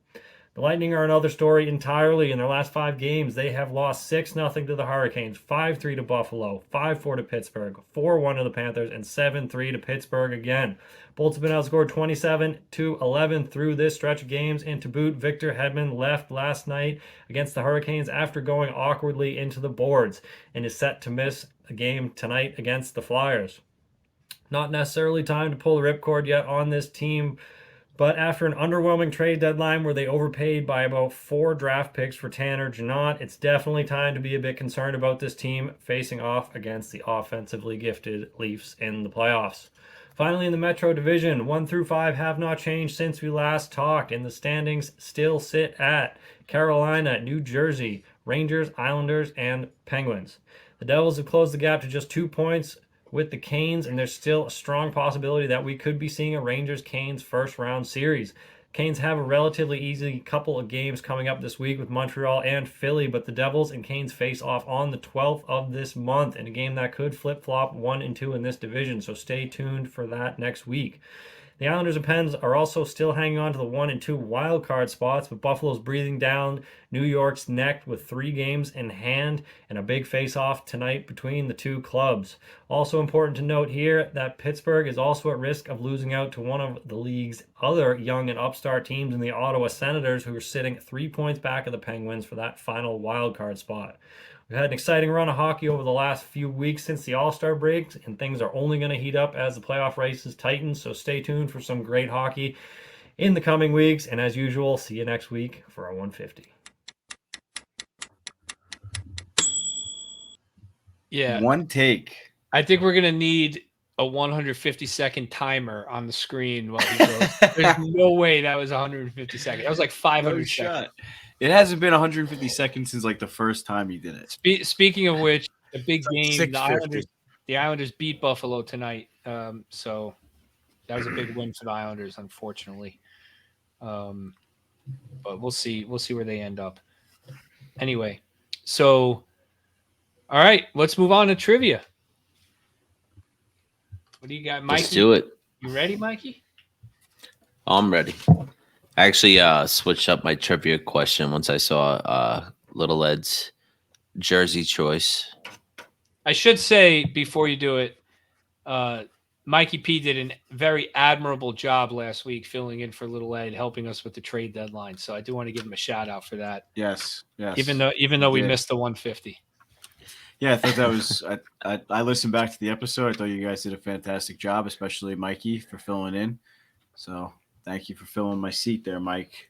The Lightning are another story entirely. In their last 5 games, they have lost 6-0 to the Hurricanes, 5-3 to Buffalo, 5-4 to Pittsburgh, 4-1 to the Panthers, and 7-3 to Pittsburgh again. Bolts have been outscored 27-11 through this stretch of games, and to boot, Victor Hedman left last night against the Hurricanes after going awkwardly into the boards and is set to miss a game tonight against the Flyers. Not necessarily time to pull the ripcord yet on this team, But after an underwhelming trade deadline where they overpaid by about 4 draft picks for Tanner Janot, it's definitely time to be a bit concerned about this team facing off against the offensively gifted Leafs in the playoffs. Finally, in the Metro Division, 1 through 5 have not changed since we last talked, and the standings still sit at Carolina, New Jersey, Rangers, Islanders, and Penguins. The Devils have closed the gap to just 2 points with the Canes, and there's still a strong possibility that we could be seeing a Rangers-Canes first-round series. Canes have a relatively easy couple of games coming up this week with Montreal and Philly, but the Devils and Canes face off on the 12th of this month in a game that could flip-flop 1 and 2 in this division, so stay tuned for that next week. The Islanders and Pens are also still hanging on to the 1 and 2 wild card spots, but Buffalo's breathing down New York's neck with 3 games in hand and a big face-off tonight between the two clubs. Also important to note here that Pittsburgh is also at risk of losing out to one of the league's other young and upstart teams in the Ottawa Senators, who are sitting 3 points back of the Penguins for that final wild card spot. We've had an exciting run of hockey over the last few weeks since the All-Star break, and things are only going to heat up as the playoff races tighten, so stay tuned for some great hockey in the coming weeks, and as usual, see you next week for our 150. Yeah. One take. I think we're going to need a 150-second timer on the screen while he goes. There's no way that was 150 seconds. That was like 500 No seconds. shot. It hasn't been 150 seconds since like the first time you did it. Speaking of which, a big game. 650. The Islanders beat Buffalo tonight, so that was a big win for the Islanders, unfortunately. But we'll see. We'll see where they end up. Anyway, so all right, let's move on to trivia. What do you got, Mikey? Let's do it. You ready, Mikey? I'm ready. I actually switched up my trivia question once I saw Little Ed's jersey choice. I should say before you do it, Mikey P did a very admirable job last week filling in for Little Ed, helping us with the trade deadline. So I do want to give him a shout out for that. Yes. Even though we missed the 150. Yeah, I thought that was. I listened back to the episode. I thought you guys did a fantastic job, especially Mikey for filling in. So thank you for filling my seat there, Mike.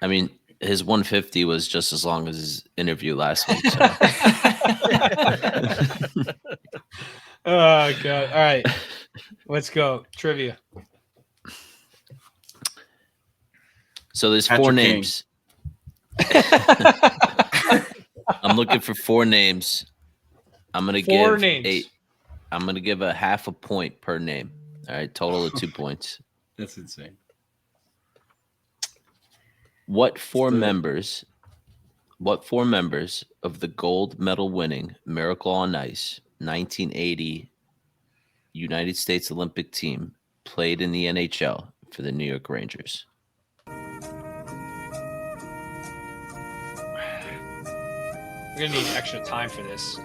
I mean, his 150 was just as long as his interview last week. So. Oh God! All right, let's go trivia. So there's Patrick 4 Kane. names. I'm looking for 4 names. I'm gonna Four give names. I'm gonna give a half a point per name. All right, total of 2 points. That's insane. What four members of the gold medal winning Miracle on Ice 1980 United States Olympic team played in the NHL for the New York Rangers? We're gonna need extra time for this.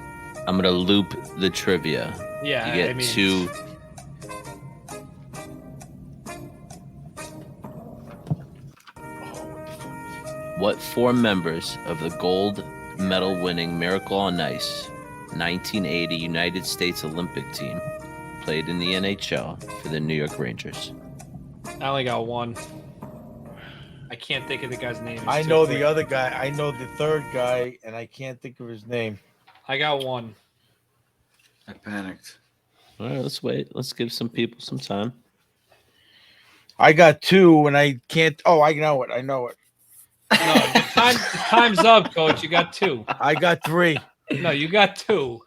I'm gonna loop the trivia. Yeah, You get 2. What 4 members of the gold medal winning Miracle on Ice 1980 United States Olympic team played in the NHL for the New York Rangers? I only got one. I can't think of the guy's name. It's I too know quick. the other guy. I know the third guy, and I can't think of his name. I got one. I panicked. All right, let's wait. Let's give some people some time. I got 2, and I can't. Oh, I know it. No, the time's up, Coach. You got 2. I got 3. No, you got 2.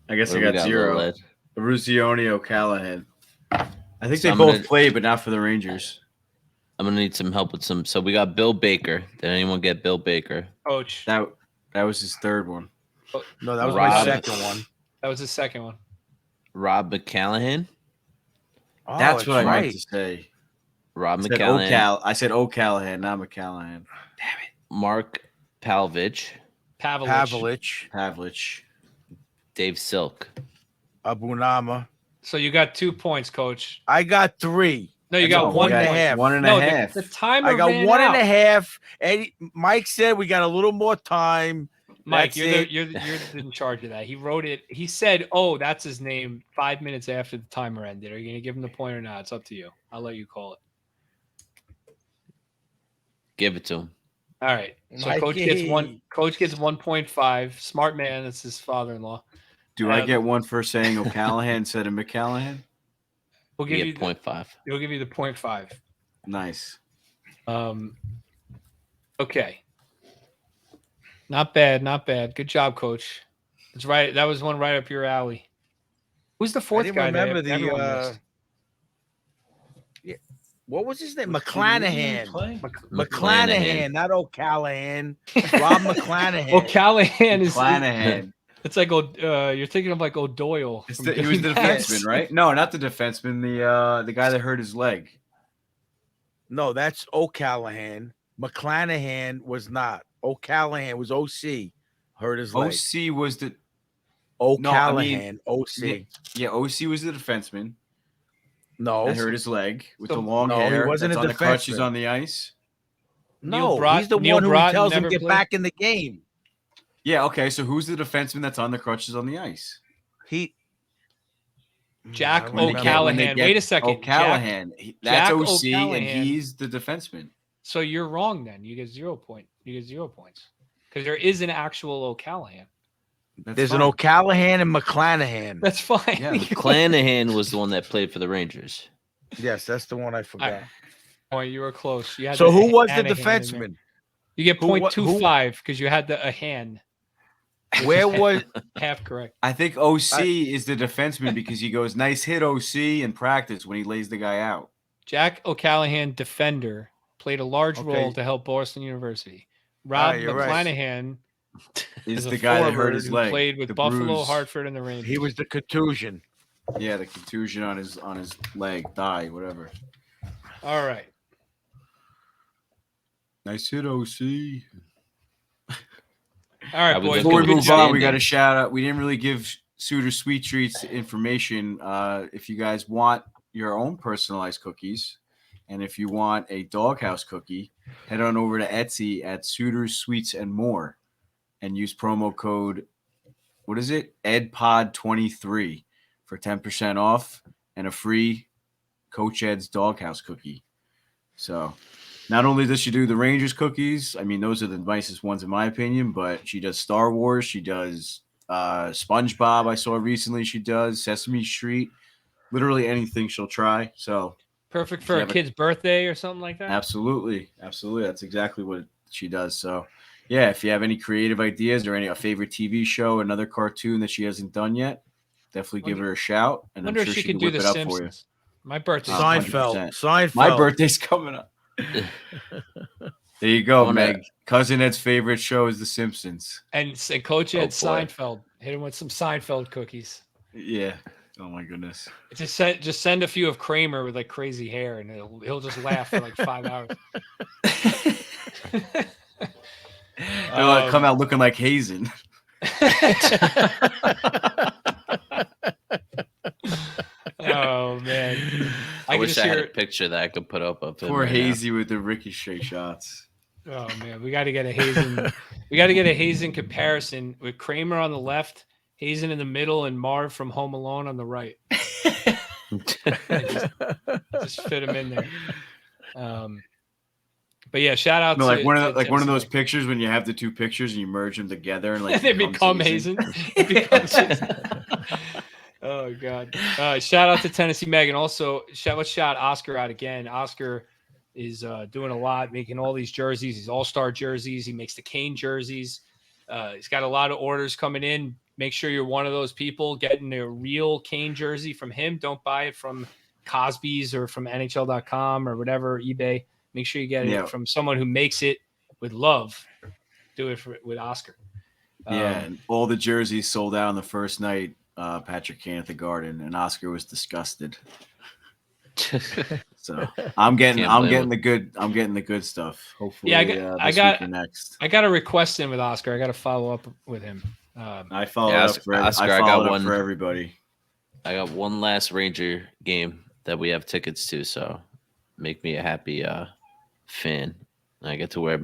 I guess What I do we got Little 0. Ed? Ruzioni, O'Callahan. I think So they I'm both gonna- played, but not for the Rangers. I'm gonna need some help with some. So we got Bill Baker. Did anyone get Bill Baker? Coach. That was his third one. No, that was my Rob. second one. That was the second one. Rob McCallahan. Oh, That's what I meant right. to say. Rob I said McCallahan. I said O'Callahan, not McCallahan. Mark Palovich. Pavlich. Pavlich. Dave Silk. Abunama. So you got 2 points, Coach. I got 3. No, you That's got a one one and a point. half. One and No, a half. the timer I got ran 1 out. and a half. Eddie, Mike said we got a little more time. Mike, That's you're in charge of that. He wrote it. He said, "Oh, that's his name." 5 minutes after the timer ended. Are you gonna give him the point or not? It's up to you. I'll let you call it. Give it to him. All right. So Mikey. Coach gets 1.5. Smart man. That's his father-in-law. Do I get one for saying O'Callahan instead of McCallahan? We'll give you 0.5. He'll give you the 0.5. Nice. Okay. Not bad. Not bad. Good job, Coach. That's right. That was one right up your alley. Who's the I fourth didn't guy? remember that everyone the. missed? What was his name? Did McClanahan. play? McClanahan, not O'Callahan. Rob McClanahan. O'Callahan is. McClanahan. It's like you're thinking of like O'Doyle. He from was the Billy Bats. defenseman, right? No, not the defenseman. The guy that hurt his leg. No, that's O'Callahan. McClanahan was not. O'Callahan was OC. Hurt his leg. OC was the O'Callahan, OC. yeah. OC was the defenseman No, that hurt his leg with the So- long no, he hair. wasn't that's a on the crutches defenseman. on the ice. no, Neil he's the Neil one who Broughton tells him never get played? back in the game. Yeah. Okay. So who's the defenseman that's on the crutches on the ice? He Jack I don't remember. O'Callahan. Wait a second. O'Callahan. Jack That's OC, and O'Callahan. he's the defenseman. So you're wrong then. You get 0 point. You get 0 points because there is an actual O'Callahan. That's There's fine. an O'Callahan and McClanahan. That's fine. Yeah, Clanahan was the one that played for the Rangers. Yes, that's the one I forgot. Oh, you were close. You had So the who was the Hanahan in there. defenseman? You get Who- what- 0.25 because you had a hand. Where was Half correct. I think OC is the defenseman because he goes, nice hit, OC, in practice when he lays the guy out. Jack O'Callahan, defender, played a large Okay. role to help Boston University. Rob you're right. McClanahan Is a the guy that hurt forward his who leg. played with the Buffalo, bruise. Hartford, and the Rangers. he was the contusion? Yeah, the contusion on his leg, thigh, whatever. All right. Nice hit, OC. All right, I was boys. Before we Good move job. on, we got a shout out. We didn't really give Suitor Sweet Treats information. If you guys want your own personalized cookies, and if you want a doghouse cookie, head on over to Etsy at Suitors Sweets and More, and use promo code. What is it? EdPod23 for 10% off and a free Coach Ed's doghouse cookie. So. Not only does she do the Rangers cookies, I mean, those are the nicest ones in my opinion, but she does Star Wars. She does SpongeBob. I saw recently she does Sesame Street. Literally anything she'll try. So Perfect for a kid's birthday or something like that. absolutely. Absolutely. That's exactly what she does. So yeah, if you have any creative ideas or a favorite TV show, another cartoon that she hasn't done yet, definitely give her a shout. And I'm Wonder sure if she she could can do whip the it up for you. Simpsons. My birthday. 100%. Seinfeld. My birthday's coming up. There you go, Wanna- Meg. Cousin Ed's favorite show is The Simpsons. And Coach Ed boy. Seinfeld. Hit him with some Seinfeld cookies. Yeah. Oh my goodness. Just send a few of Kramer with like crazy hair, and he'll just laugh for like 5 hours. They'll come out looking like Hazen. Oh man, I can wish just I had hear a picture that I could put up of him. Poor right now. Hazy with the ricochet shots. Oh man, we got to get a Hazen. We got to get a Hazen comparison with Kramer on the left, Hazen in the middle, and Marv from Home Alone on the right. just fit him in there. But yeah, shout out No, to like one of to one of those Tennessee. pictures when you have the two pictures and you merge them together and like And they become Hazen. It becomes Hazen. Oh god! Shout out to Tennessee Meg, and also let's shout Oscar out again. Oscar is doing a lot, making all these jerseys, these all-star jerseys. He makes the Kane jerseys. He's got a lot of orders coming in. Make sure you're one of those people getting a real Kane jersey from him. Don't buy it from Cosby's or from NHL.com or whatever, eBay. Make sure you get it from someone who makes it with love. Do it with Oscar. Yeah, and all the jerseys sold out on the first night. Patrick Kane at the Garden, and Oscar was disgusted. So I'm getting the good stuff. Hopefully, I got next. I got a request in with Oscar. I got to follow up with him. I followed up for Oscar, I followed up for everybody. I got one last Ranger game that we have tickets to, so make me a happy fan. I get to wear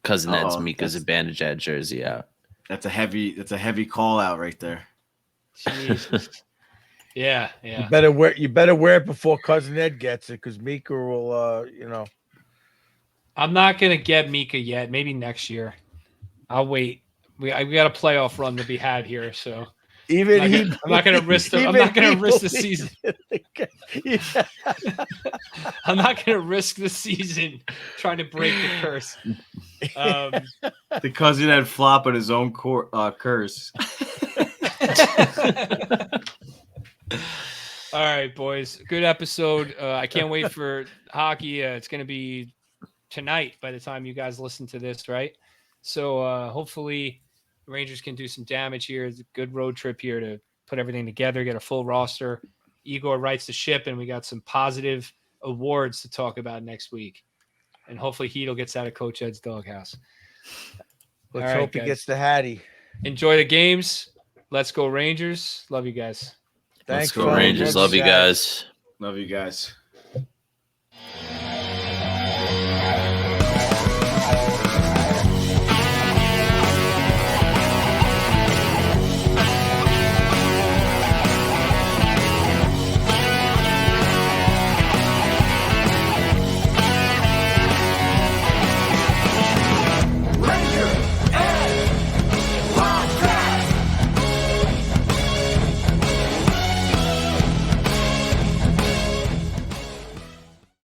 Cousin Ed's Mika's Bandage jersey out. That's a heavy call out right there. Jesus. Yeah. You better wear it before Cousin Ed gets it, because Mika will, I'm not gonna get Mika yet. Maybe next year. I'll wait. We got a playoff run to be had here, so I'm not gonna risk the season. I'm not gonna risk the season trying to break the curse. The cousin had flop on his own curse. All right, boys. Good episode. I can't wait for hockey. It's going to be tonight by the time you guys listen to this, right? So hopefully the Rangers can do some damage here. It's a good road trip here to put everything together, get a full roster. Igor writes the ship, and we got some positive awards to talk about next week. And hopefully Heedle gets out of Coach Ed's doghouse. Let's hope he gets the Hattie. Enjoy the games. Let's go Rangers. Love you guys. Thanks, Let's go Rangers. Love you guys. Love you guys.